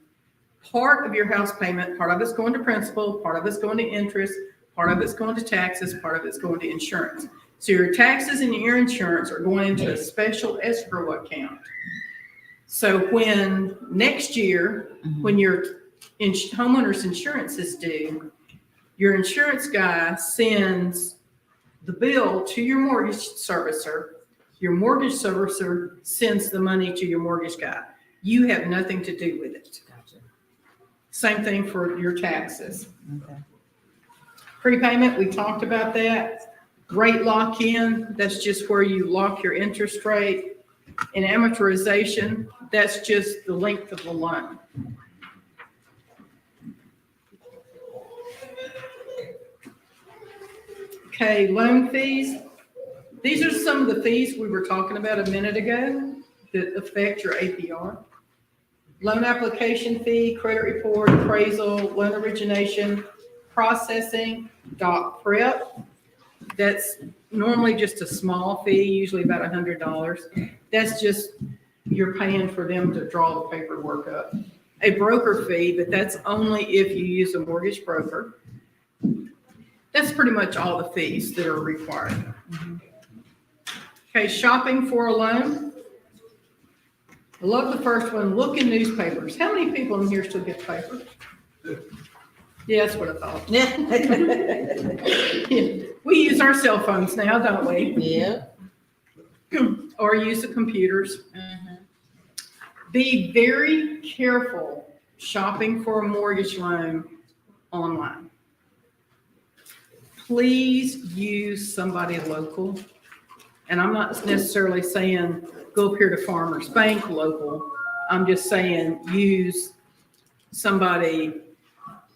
part of your house payment, part of it's going to principal, part of it's going to interest, part of it's going to taxes, part of it's going to insurance. So your taxes and your insurance are going into a special escrow account. So when next year, when your homeowner's insurance is due, your insurance guy sends the bill to your mortgage servicer. Your mortgage servicer sends the money to your mortgage guy. You have nothing to do with it. Gotcha. Same thing for your taxes. Okay. Prepayment, we talked about that. Rate lock-in, that's just where you lock your interest rate. And amortization, that's just the length of the loan. Okay, loan fees. These are some of the fees we were talking about a minute ago that affect your APR. Loan application fee, credit report, appraisal, loan origination, processing, doc prep. That's normally just a small fee, usually about $100. That's just, you're paying for them to draw the paperwork up. A broker fee, but that's only if you use a mortgage broker. That's pretty much all the fees that are required. Okay, shopping for a loan. I love the first one, look in newspapers. How many people in here still get the paper? Yeah, that's what I thought. Yeah. We use our cell phones now, don't we? Yeah. Or use the computers. Mm-hmm. Be very careful shopping for a mortgage loan online. Please use somebody local. And I'm not necessarily saying go up here to Farmers Bank local. I'm just saying, use somebody,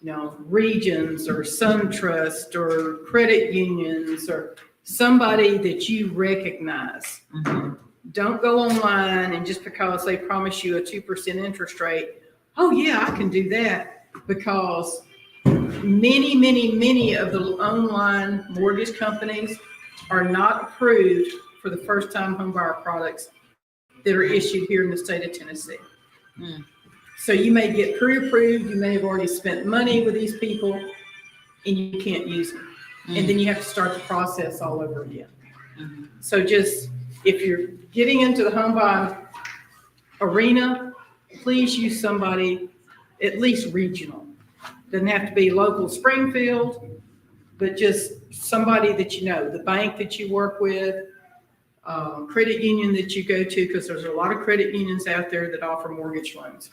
Regions or SunTrust or credit unions or somebody that you recognize. Don't go online and just because they promise you a 2% interest rate, oh yeah, I can do that. Because many of the online mortgage companies are not approved for the first time homebuyer products that are issued here in the state of Tennessee. So you may get pre-approved, you may have already spent money with these people, and you can't use them. And then you have to start the process all over again. So just, if you're getting into the home buying arena, please use somebody at least regional. Doesn't have to be local Springfield, but just somebody that you know, the bank that you work with, credit union that you go to, because there's a lot of credit unions out there that offer mortgage loans.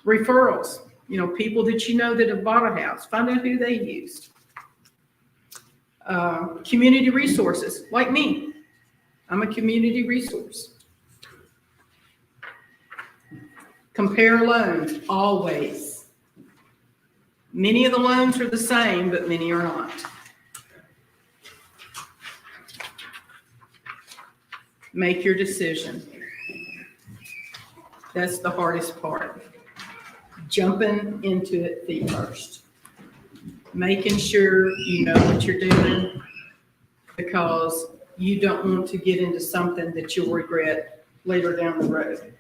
Referrals, people that you know that have bought a house, find out who they used. Community resources, like me. I'm a community resource. Compare loans, always. Many of the loans are the same, but many are not. Make your decision. That's the hardest part. Jumping into it feet first. Making sure you know what you're doing, because you don't want to get into something that you'll regret later down the road.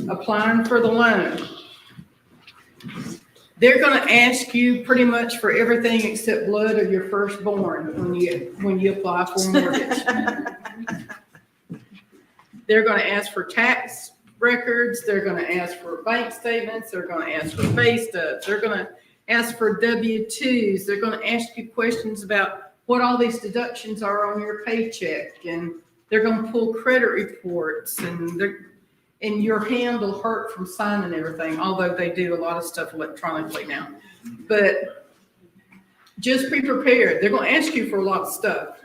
Applying for the loan. They're going to ask you pretty much for everything except blood of your firstborn when you apply for a mortgage. They're going to ask for tax records. They're going to ask for bank statements. They're going to ask for pay stubs. They're going to ask for W-2s. They're going to ask you questions about what all these deductions are on your paycheck, and they're going to pull credit reports, and your hand will hurt from signing everything, although they do a lot of stuff electronically now. But just be prepared. They're going to ask you for a lot of stuff.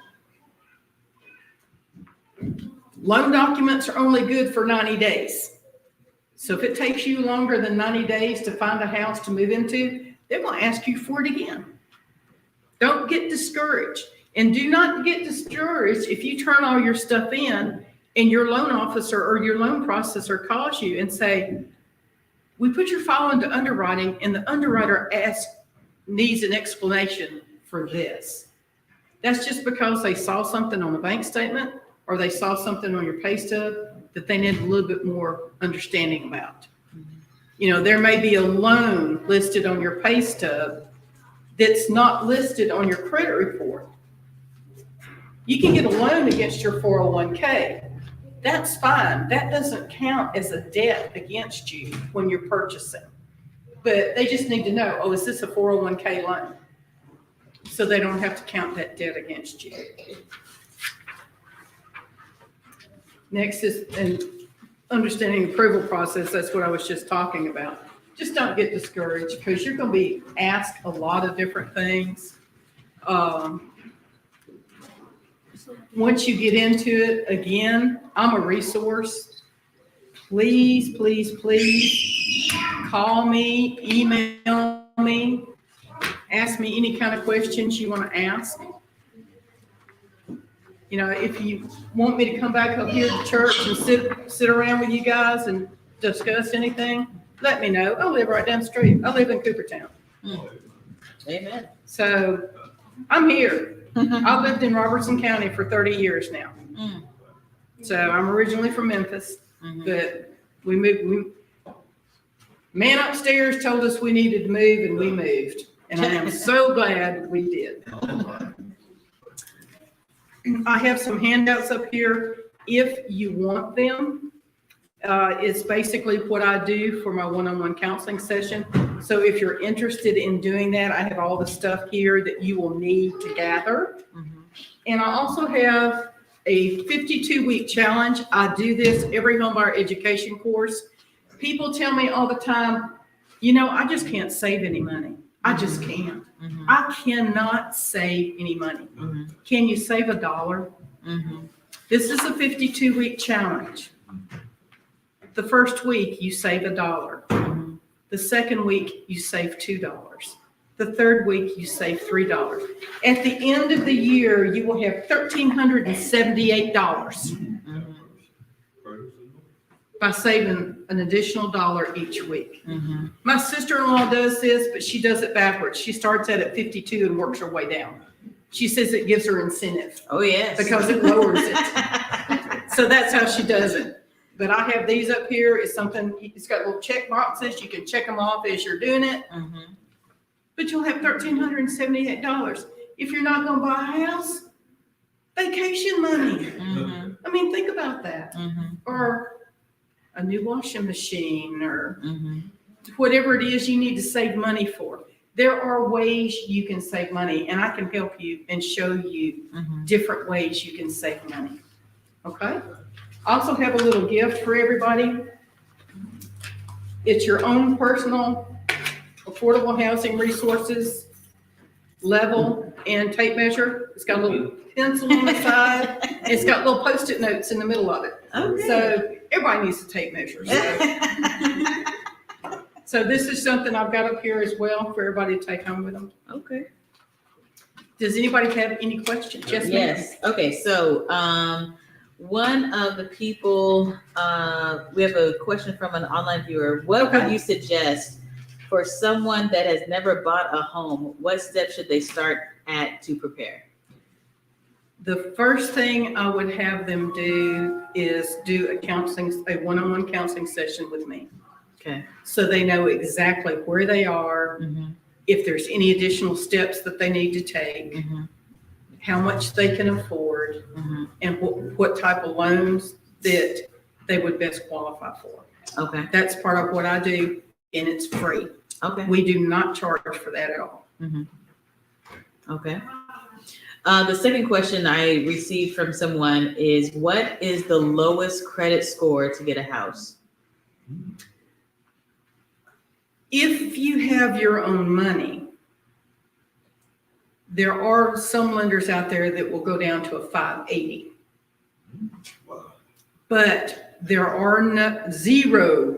Loan documents are only good for 90 days. So if it takes you longer than 90 days to find a house to move into, they're going to ask you for it again. Don't get discouraged. And do not get discouraged if you turn all your stuff in and your loan officer or your loan processor calls you and say, we put your file into underwriting and the underwriter needs an explanation for this. That's just because they saw something on the bank statement or they saw something on your pay stub that they need a little bit more understanding about. There may be a loan listed on your pay stub that's not listed on your credit report. You can get a loan against your 401k. That's fine. That doesn't count as a debt against you when you're purchasing. But they just need to know, oh, is this a 401k loan? So they don't have to count that debt against you. Next is understanding the approval process. That's what I was just talking about. Just don't get discouraged because you're going to be asked a lot of different things. Once you get into it, again, I'm a resource. Please, please, please call me, email me, ask me any kind of questions you want to ask. If you want me to come back up here to church and sit around with you guys and discuss anything, let me know. I live right down the street. I live in Coopertown. Amen. So I'm here. I've lived in Robertson County for 30 years now. So I'm originally from Memphis, but we moved. Man upstairs told us we needed to move, and we moved. And I am so glad we did. I have some handouts up here if you want them. It's basically what I do for my one-on-one counseling session. So if you're interested in doing that, I have all the stuff here that you will need to gather. And I also have a 52-week challenge. I do this every homebuyer education course. People tell me all the time, I just can't save any money. I just can't. I cannot save any money. Can you save $1? This is a 52-week challenge. The first week, you save $1. Mhm. The second week, you save $2. The third week, you save $3. At the end of the year, you will have $1,378 Mhm. by saving an additional $1 each week. Mhm. My sister-in-law does this, but she does it backwards. She starts at 52 and works her way down. She says it gives her incentive Oh, yes. because it lowers it. So that's how she does it. But I have these up here. It's something, it's got little check boxes. You can check them off as you're doing it. Mhm. But you'll have $1,378. If you're not gonna buy a house, vacation money. Mhm. I mean, think about that. Mhm. Or a new washing machine or Mhm. whatever it is you need to save money for. There are ways you can save money, and I can help you and show you Mhm. different ways you can save money. Okay? I also have a little gift for everybody. It's your own personal affordable housing resources level and tape measure. It's got a little pencil on the side. It's got little Post-it notes in the middle of it. Okay. So everybody needs a tape measure. So this is something I've got up here as well for everybody to take home with them. Okay. Does anybody have any questions? Yes, ma'am. Yes. Okay. So, one of the people, we have a question from an online viewer. What would Okay. you suggest for someone that has never bought a home? What steps should they start at to prepare? The first thing I would have them do is do a one-on-one counseling session with me. Okay. So they know exactly where they are, Mm-hmm. if there's any additional steps that they need to take, Mm-hmm. how much they can afford, Mm-hmm. and what type of loans that they would best qualify for. Okay. That's part of what I do, and it's free. Okay. We do not charge for that at all. Mm-hmm. Okay. The second question I received from someone is, what is the lowest credit score to get a house? If you have your own money, there are some lenders out there that will go down to a 580. Wow. But there are zero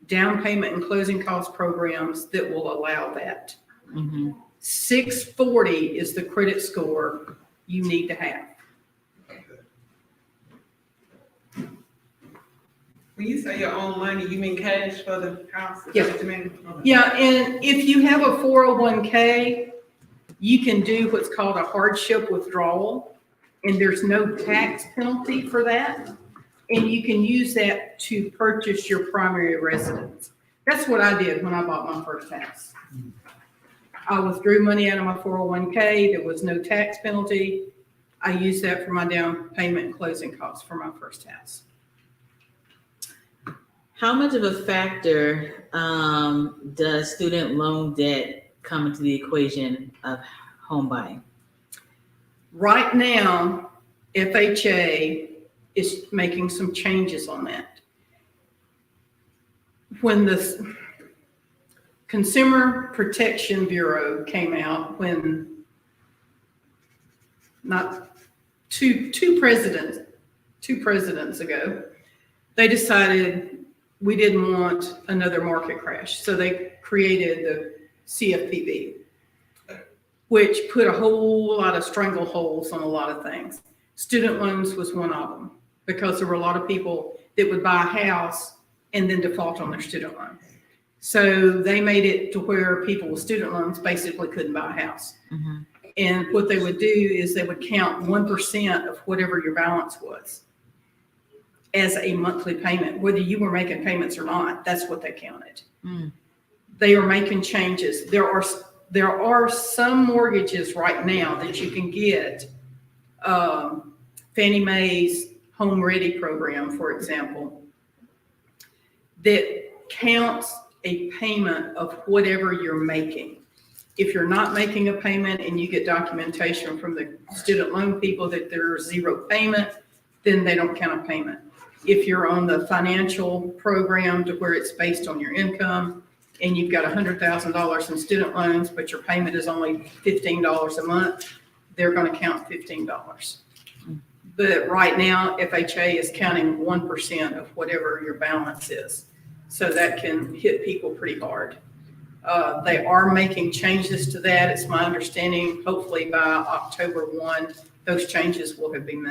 down payment and closing cost programs that will allow that. Mm-hmm. 640 is the credit score you need to have. When you say your own money, you mean cash for the house? Is Yeah. that what you mean? Okay. Yeah, and if you have a 401k, you can do what's called a hardship withdrawal, and there's no tax penalty for that. And you can use that to purchase your primary residence. That's what I did when I bought my first house. I withdrew money out of my 401k. There was no tax penalty. I used that for my down payment and closing costs for my first house. How much of a factor does student loan debt come into the equation of home buying? Right now, FHA is making some changes on that. When the Consumer Protection Bureau came out, when not two presidents ago, they decided we didn't want another market crash. So they created the CFPB, which put a whole lot of strangleholds on a lot of things. Student loans was one of them, because there were a lot of people that would buy a house and then default on their student loan. So they made it to where people with student loans basically couldn't buy a house. Mm-hmm. And what they would do is they would count 1% of whatever your balance was as a monthly payment, whether you were making payments or not. That's what they counted. Mm. They are making changes. There are some mortgages right now that you can get. Fannie Mae's Home Ready program, for example, that counts a payment of whatever you're making. If you're not making a payment and you get documentation from the student loan people that there's zero payment, then they don't count a payment. If you're on the financial program to where it's based on your income and you've got $100,000 in student loans, but your payment is only $15 a month, they're going to count $15. But right now, FHA is counting 1% of whatever your balance is. So that can hit people pretty hard. They are making changes to that. It's my understanding, hopefully by October 1, those changes will have been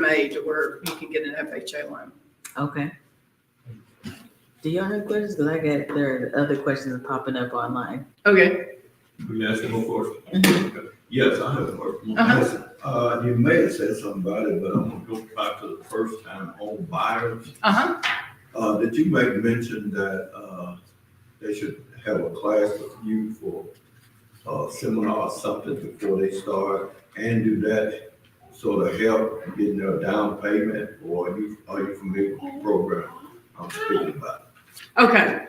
made to where you can get an FHA loan. Okay. Do y'all have questions? Because there are other questions popping up online. Okay. Can you ask more questions? Yes, I have a question. You may have said something about it, but I'm gonna go back to the first time home buyers. Did you make mention that, they should have a class with you for seminar or something before they start, and do that sort of help getting their down payment, or are you familiar with the program I'm speaking about? Okay.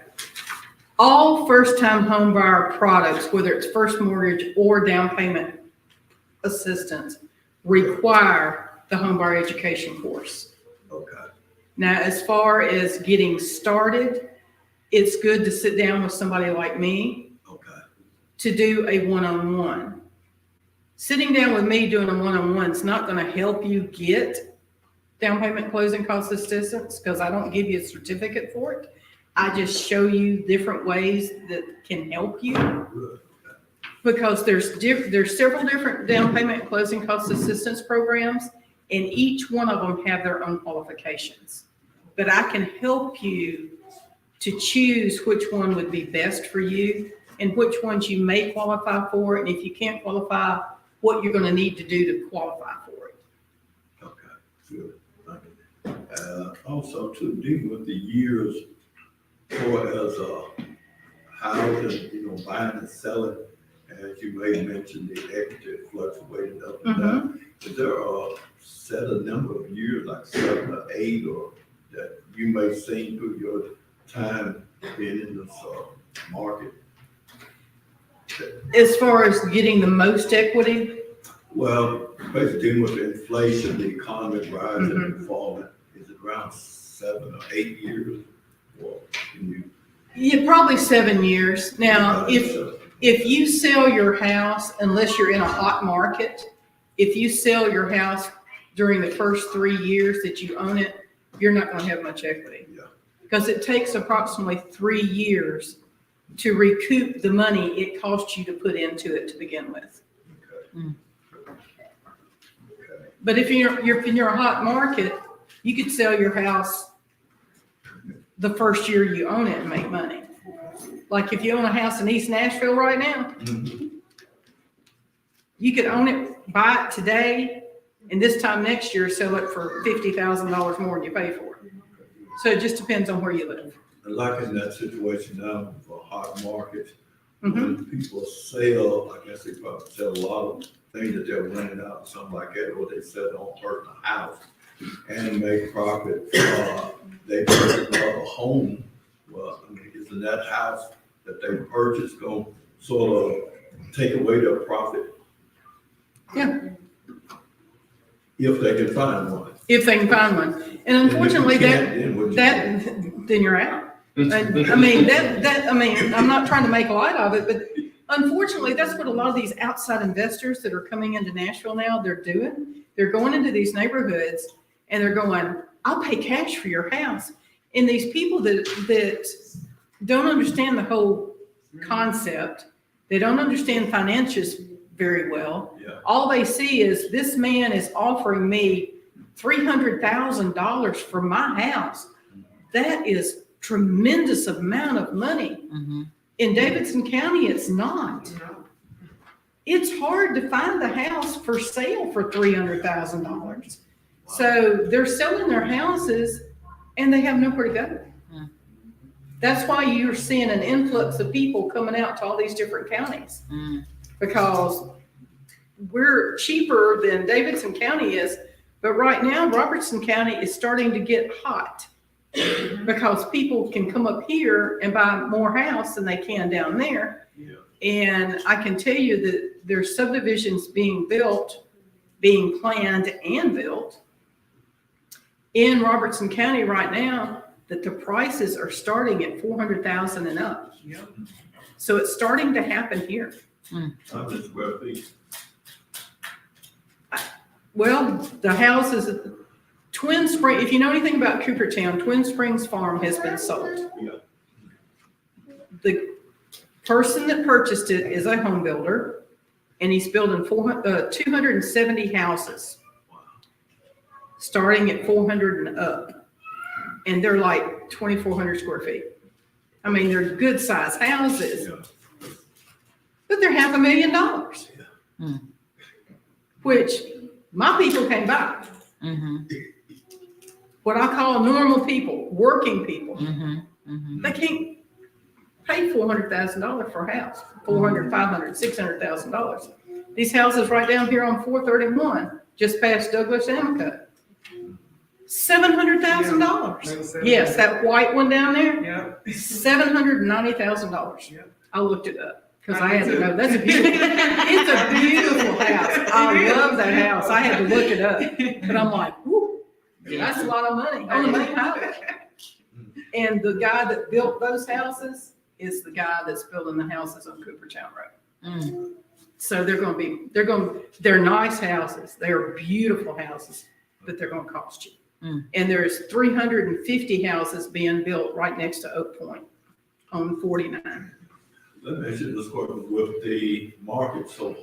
All first-time home buyer products, whether it's first mortgage or down payment assistance, require the home buyer education course. Okay. Now, as far as getting started, it's good to sit down with somebody like me Okay. to do a one-on-one. Sitting down with me doing a one-on-one is not going to help you get down payment closing cost assistance because I don't give you a certificate for it. I just show you different ways that can help you Good. because there's several different down payment closing cost assistance programs, and each one of them have their own qualifications. But I can help you to choose which one would be best for you and which ones you may qualify for, and if you can't qualify, what you're going to need to do to qualify for it. Okay, good. Thank you. Also, too, dealing with the years for as housing, buying and selling, as you may mention, the equity fluctuated up and down. Is there a set a number of years, like 7 or 8, or that you may see through your time being in this market? As far as getting the most equity, Well, basically dealing with the inflation, the economy rising and falling, is it around 7 or 8 years? Or can you? yeah, probably 7 years. Now, if you sell your house, unless you're in a hot market, if you sell your house during the first 3 years that you own it, you're not going to have much equity. Yeah. Because it takes approximately 3 years to recoup the money it cost you to put into it to begin with. Okay. But if you're in a hot market, you could sell your house the first year you own it and make money. Like if you own a house in East Nashville right now, you could own it, buy it today, and this time next year sell it for $50,000 more than you pay for it. So it just depends on where you live. And like in that situation now for a hot market, when people sell, I guess they probably sell a lot of things that they're renting out, and something like that, or they sell their own personal house and make profit. They purchase another home. Well, I mean, isn't that house that they purchased going to sort of take away their profit? Yeah. If they can find one. If they can find one. And unfortunately, then you're out. I mean, I'm not trying to make light of it, but unfortunately, that's what a lot of these outside investors that are coming into Nashville now, they're doing. They're going into these neighborhoods and they're going, I'll pay cash for your house. And these people that don't understand the whole concept, they don't understand financials very well. Yeah. All they see is this man is offering me $300,000 for my house. That is tremendous amount of money. In Davidson County, it's not. It's hard to find the house for sale for $300,000. So they're selling their houses and they have nowhere to go. That's why you're seeing an influx of people coming out to all these different counties because we're cheaper than Davidson County is. But right now, Robertson County is starting to get hot because people can come up here and buy more house than they can down there. Yeah. And I can tell you that there's subdivisions being built, being planned and built in Robertson County right now that the prices are starting at $400,000 and up. Yep. So it's starting to happen here. How much square feet? Well, the house is Twin Spring. If you know anything about Coopertown, Twin Springs Farm has been sold. Yeah. The person that purchased it is a home builder, and he's building 270 houses, starting at 400 and up. And they're like 2,400 square feet. I mean, they're good sized houses, Yeah. but they're $500,000, Hmm. which my people can't buy. Mm-hmm. What I call normal people, working people, Mm-hmm. Mm-hmm. they can't pay $400,000 for a house, $400,000, $500,000, $600,000. These houses right down here on 431, just past Douglas Amico, $700,000. Yes, that white one down there, Yeah. $790,000. Yeah. I looked it up because I had to know. That's a beautiful. It's a beautiful house. I love that house. I had to look it up, but I'm like, whoo, that's a lot of money on the main highway. And the guy that built those houses is the guy that's building the houses on Coopertown Road. Mm. So they're nice houses. They're beautiful houses, but they're going to cost you. Mm. And there's 350 houses being built right next to Oak Point on 49. Let me ask you this question, with the market so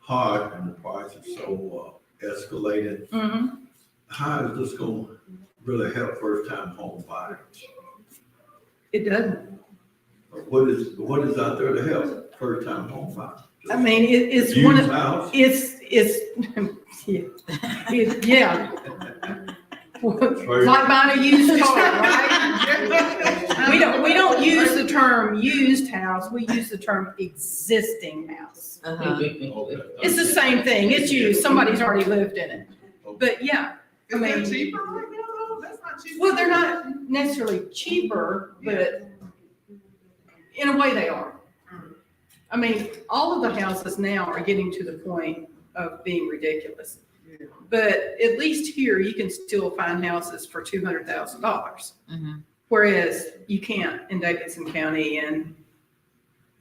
hard and the prices so escalated, Mm-hmm. how is this going to really help first-time home buyers? It doesn't. What is out there to help first-time home buyers? I mean, it's one Used of, house? yeah. Like buying a used car, right? We don't use the term used house, we use the term existing house. Uh-huh. It's the same thing, it's used, somebody's already lived in it. But yeah, I Is that mean, cheaper right now though? That's not cheaper. well, they're not necessarily cheaper, but in a way they are. I mean, all of the houses now are getting to the point of being ridiculous. Yeah. But at least here, you can still find houses for $200,000. Mm-hmm. Whereas you can't in Davidson County and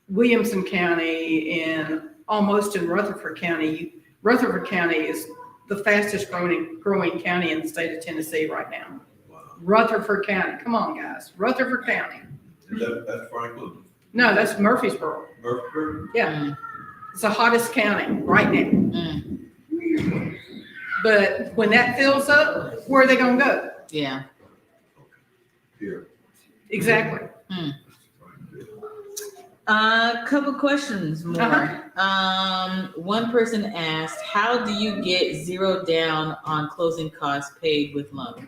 Williamson County and almost in Rutherford County. Rutherford County is the fastest growing county in the state of Tennessee right now. Wow. Rutherford County, come on guys, Rutherford County. That's Franklin, No, that's Murfreesboro. Murfreesboro? Yeah, it's the hottest county right now. Mm. But when that fills up, where are they gonna go? Yeah. Here. Exactly. Couple questions more. Uh-huh. One person asked, how do you get zero down on closing costs paid with loan?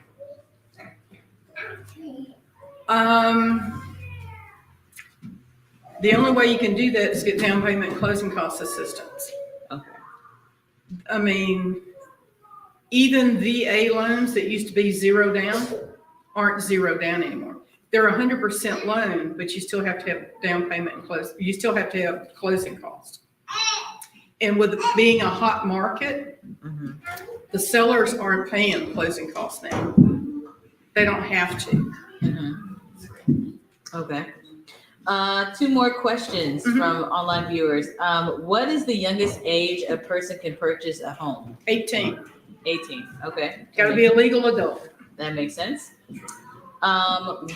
The only way you can do that is get down payment and closing cost assistance. Okay. I mean, even VA loans that used to be zero down aren't zero down anymore. They're 100% loan, but you still have to have down payment and you still have to have closing costs. And with it being a hot market, Mm-hmm. the sellers aren't paying closing costs now. They don't have to. Mm-hmm. Okay. Two more questions Mhm. from online viewers. What is the youngest age a person can purchase a home? 18, 18. Okay. gotta be a legal adult. That makes sense.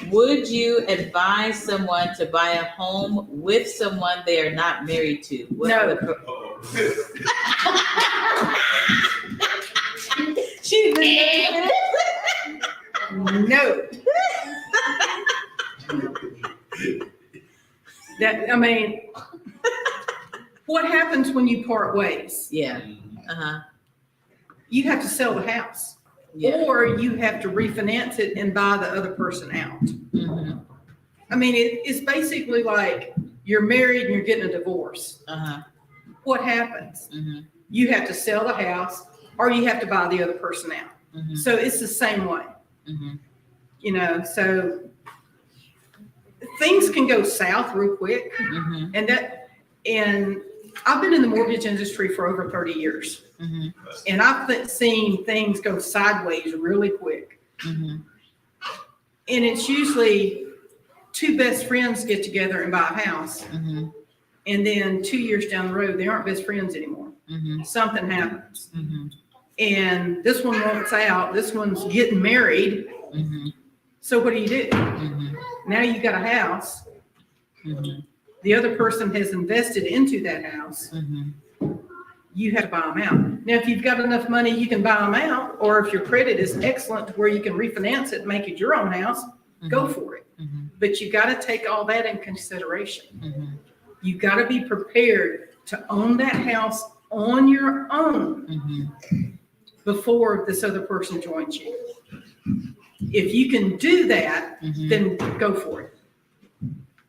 Would you advise someone to buy a home with someone they are not married to? What No. are the Uh-oh. She did. No. That, I mean, what happens when you part ways? Yeah. Uh-huh. You have to sell the house. Yeah. Or you have to refinance it and buy the other person out. Mm-hmm. I mean, it's basically like you're married and you're getting a divorce. Uh-huh. What happens? Mm-hmm. You have to sell the house or you have to buy the other person out. Mm-hmm. So it's the same way, Mm-hmm. you know, so things can go south real quick. Mm-hmm. And I've been in the mortgage industry for over 30 years. Mm-hmm. And I've seen things go sideways really quick. Mm-hmm. And it's usually two best friends get together and buy a house. Mm-hmm. And then 2 years down the road, they aren't best friends anymore. Mm-hmm. Something happens. Mm-hmm. and this one wants out, this one's getting married. Mhm. So what do you do? Mhm. Now you got a house. Mhm. The other person has invested into that house. Mhm. You have to buy them out. Now, if you've got enough money, you can buy them out, or if your credit is excellent to where you can refinance it and make it your own house, go for it. Mhm. But you got to take all that in consideration. Mhm. You got to be prepared to own that house on your own Mhm. before this other person joins you. If you can do that, Mhm. then go for it.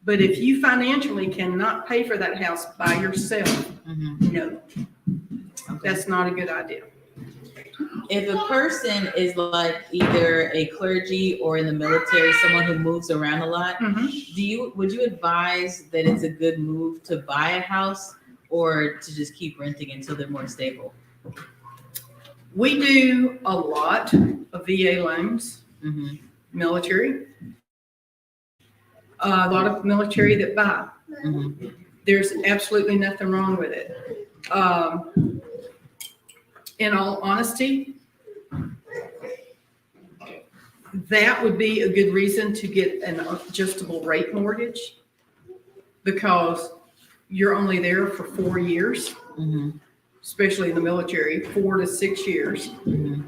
But if you financially cannot pay for that house by yourself, Mhm. no, that's not a good idea. If a person is like either a clergy or in the military, someone who moves around a lot, would you advise that it's a good move to buy a house or to just keep renting until they're more stable? We do a lot of VA loans, Mhm. military, a lot of military that buy. Mhm. There's absolutely nothing wrong with it. In all honesty, that would be a good reason to get an adjustable rate mortgage because you're only there for 4 years, Mhm. especially in the military, 4 to 6 years. Mhm.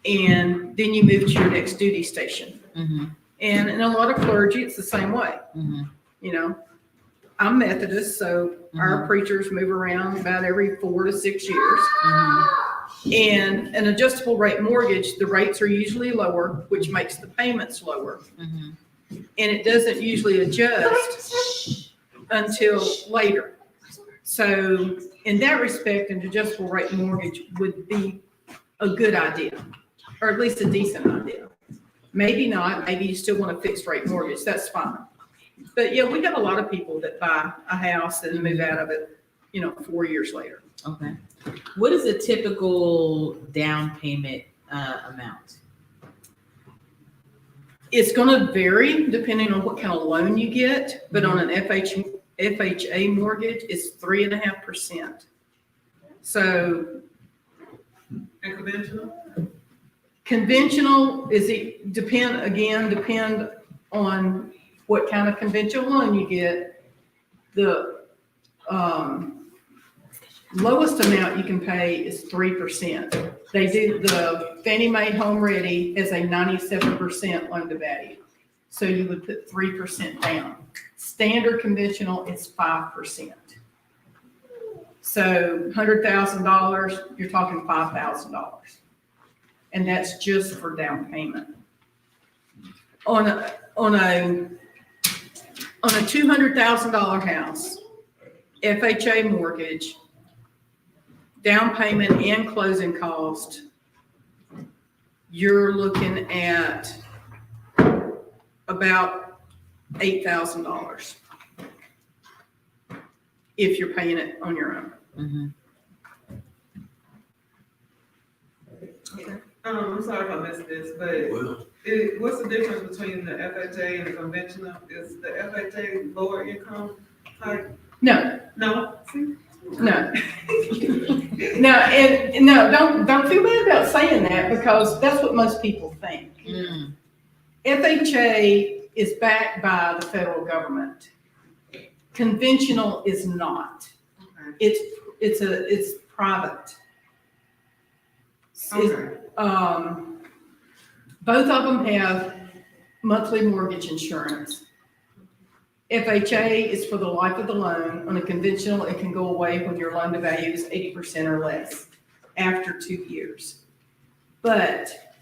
And then you move to your next duty station. Mhm. And in a lot of clergy, it's the same way. Mhm. You know, I'm Methodist, so our preachers move around about every 4 to 6 years. Mhm. And an adjustable rate mortgage, the rates are usually lower, which makes the payments lower. Mhm. And it doesn't usually adjust until later. So in that respect, an adjustable rate mortgage would be a good idea, or at least a decent idea. Maybe not, maybe you still want a fixed rate mortgage, that's fine. But yeah, we got a lot of people that buy a house and move out of it, 4 years later. Okay. What is a typical down payment amount? It's gonna vary depending on what kind of loan you get, but on an FHA mortgage, it's 3.5%. So And conventional? conventional depend on what kind of conventional loan you get. The lowest amount you can pay is 3%. The Fannie Mae Home Ready has a 97% loan to value. So you would put 3% down. Standard conventional is 5%. So $100,000, you're talking $5,000. And that's just for down payment. On a $200,000 house, FHA mortgage, down payment and closing cost, you're looking at about $8,000 if you're paying it on your own. Mhm. I'm sorry if I missed this, but Well, what's the difference between the FHA and the conventional? Is the FHA lower income type? No, No? See? no. Don't feel bad about saying that because that's what most people think. Mm. FHA is backed by the federal government. Conventional is not. Okay. It's private. Okay. Both of them have monthly mortgage insurance. FHA is for the life of the loan. On a conventional, it can go away when your loan to value is 80% or less after 2 years. But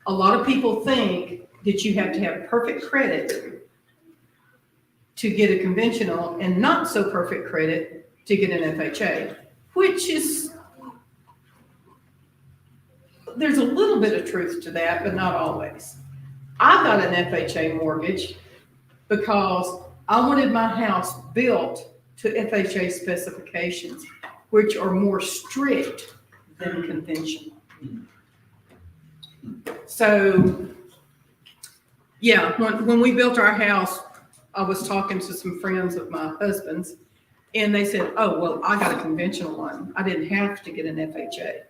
a lot of people think that you have to have perfect credit to get a conventional and not so perfect credit to get an FHA, which is, there's a little bit of truth to that, but not always. I got an FHA mortgage because I wanted my house built to FHA specifications, which are more strict than conventional. So, yeah, when we built our house, I was talking to some friends of my husband's, and they said, oh, well, I got a conventional one. I didn't have to get an FHA.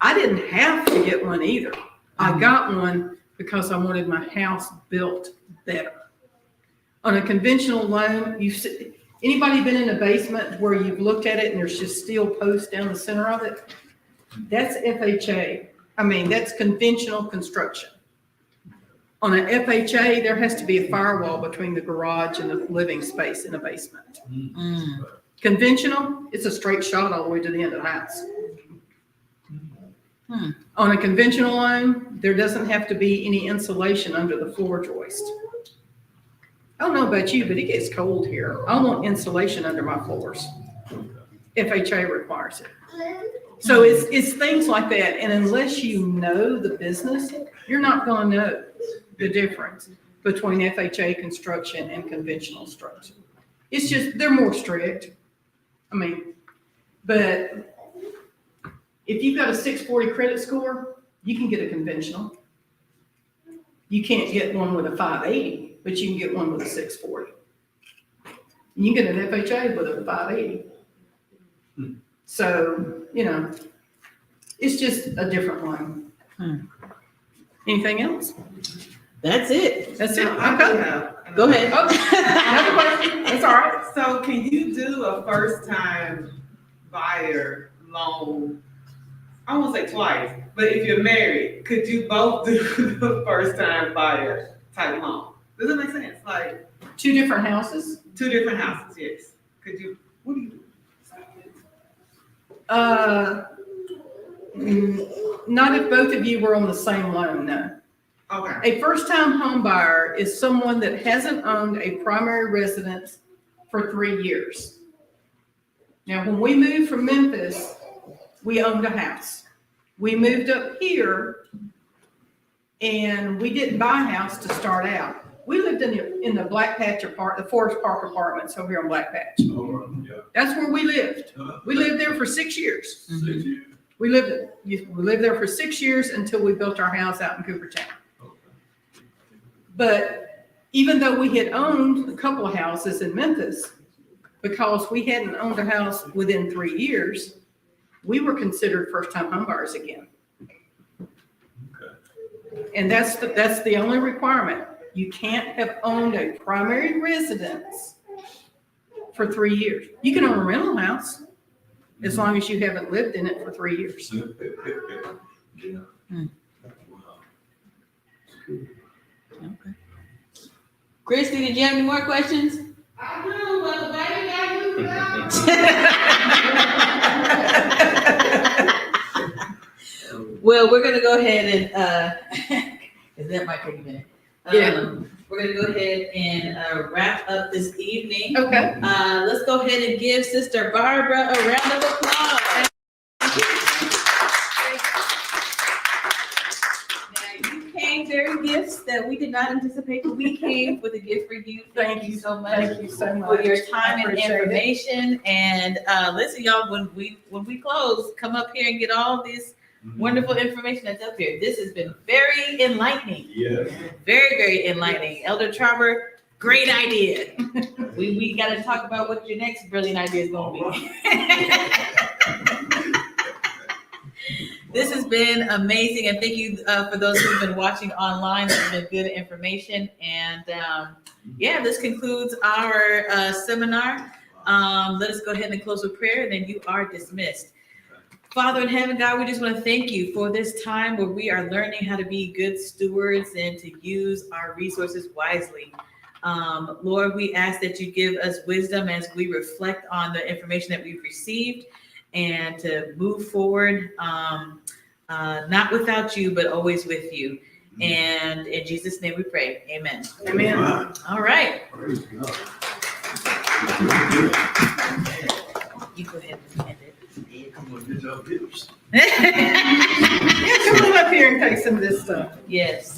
I didn't have to get one either. I got one because I wanted my house built better. On a conventional loan, anybody been in a basement where you've looked at it and there's just steel posts down the center of it? That's FHA. I mean, that's conventional construction. On an FHA, there has to be a firewall between the garage and the living space in a basement. Mm. Conventional, it's a straight shot all the way to the end of the house. Hmm. On a conventional loan, there doesn't have to be any insulation under the floor joist. I don't know about you, but it gets cold here. I want insulation under my floors. FHA requires it. So it's things like that. And unless you know the business, you're not going to know the difference between FHA construction and conventional structure. It's just, they're more strict. I mean, but if you've got a 640 credit score, you can get a conventional. You can't get one with a 580, but you can get one with a 640. You can get an FHA with a 580. So, it's just a different loan. Anything else? That's it. That's it. I do have Go ahead. Oh, another question? That's all right. So can you do a first-time buyer loan? I won't say twice, but if you're married, could you both do the first-time buyer type loan? Does that make sense? Like Two different houses? 2 different houses, yes. Could you, what do you do? Not if both of you were on the same loan, no. Okay, A first-time home buyer is someone that hasn't owned a primary residence for 3 years. Now, when we moved from Memphis, we owned a house. We moved up here and we didn't buy a house to start out. We lived in the Black Patch the Forest Park Apartments over here on Black Patch. That's where we lived. We lived there for 6 years. We lived there for 6 years until we built our house out in Coopertown. But even though we had owned a couple of houses in Memphis, because we hadn't owned a house within 3 years, we were considered first-time homebuyers again. And that's the only requirement. You can't have owned a primary residence for 3 years. You can own a rental house as long as you haven't lived in it for 3 years. Okay. Christy, did you have any more questions? I do, but baby got moved out. Well, we're gonna go ahead and, cause that might take a minute. Yeah. We're gonna go ahead and, wrap up this evening. Okay. Let's go ahead and give Sister Barbara a round of applause. Now, you came bearing gifts that we did not anticipate, but we came with a gift for you. Thank you so much. Thank you so much. For your time I and appreciate it. information. And, listen, y'all, when we close, come up here and get all this wonderful information that's up here. This has been very enlightening. Yes. Very, very enlightening. Elder Trauber, great idea. We got to talk about what your next brilliant idea is going to be. This has been amazing, and thank you for those who've been watching online. This has been good information, and this concludes our seminar. Let us go ahead and close with prayer, and then you are dismissed. Father in heaven, God, we just want to thank you for this time where we are learning how to be good stewards and to use our resources wisely. Lord, we ask that you give us wisdom as we reflect on the information that we've received and to move forward, not without you, but always with you. And in Jesus' name we pray. Amen. Amen. All right. Praise God. You go ahead and end it. Come on, get your gifts. Yeah, come on up here and take some of this stuff. Yes.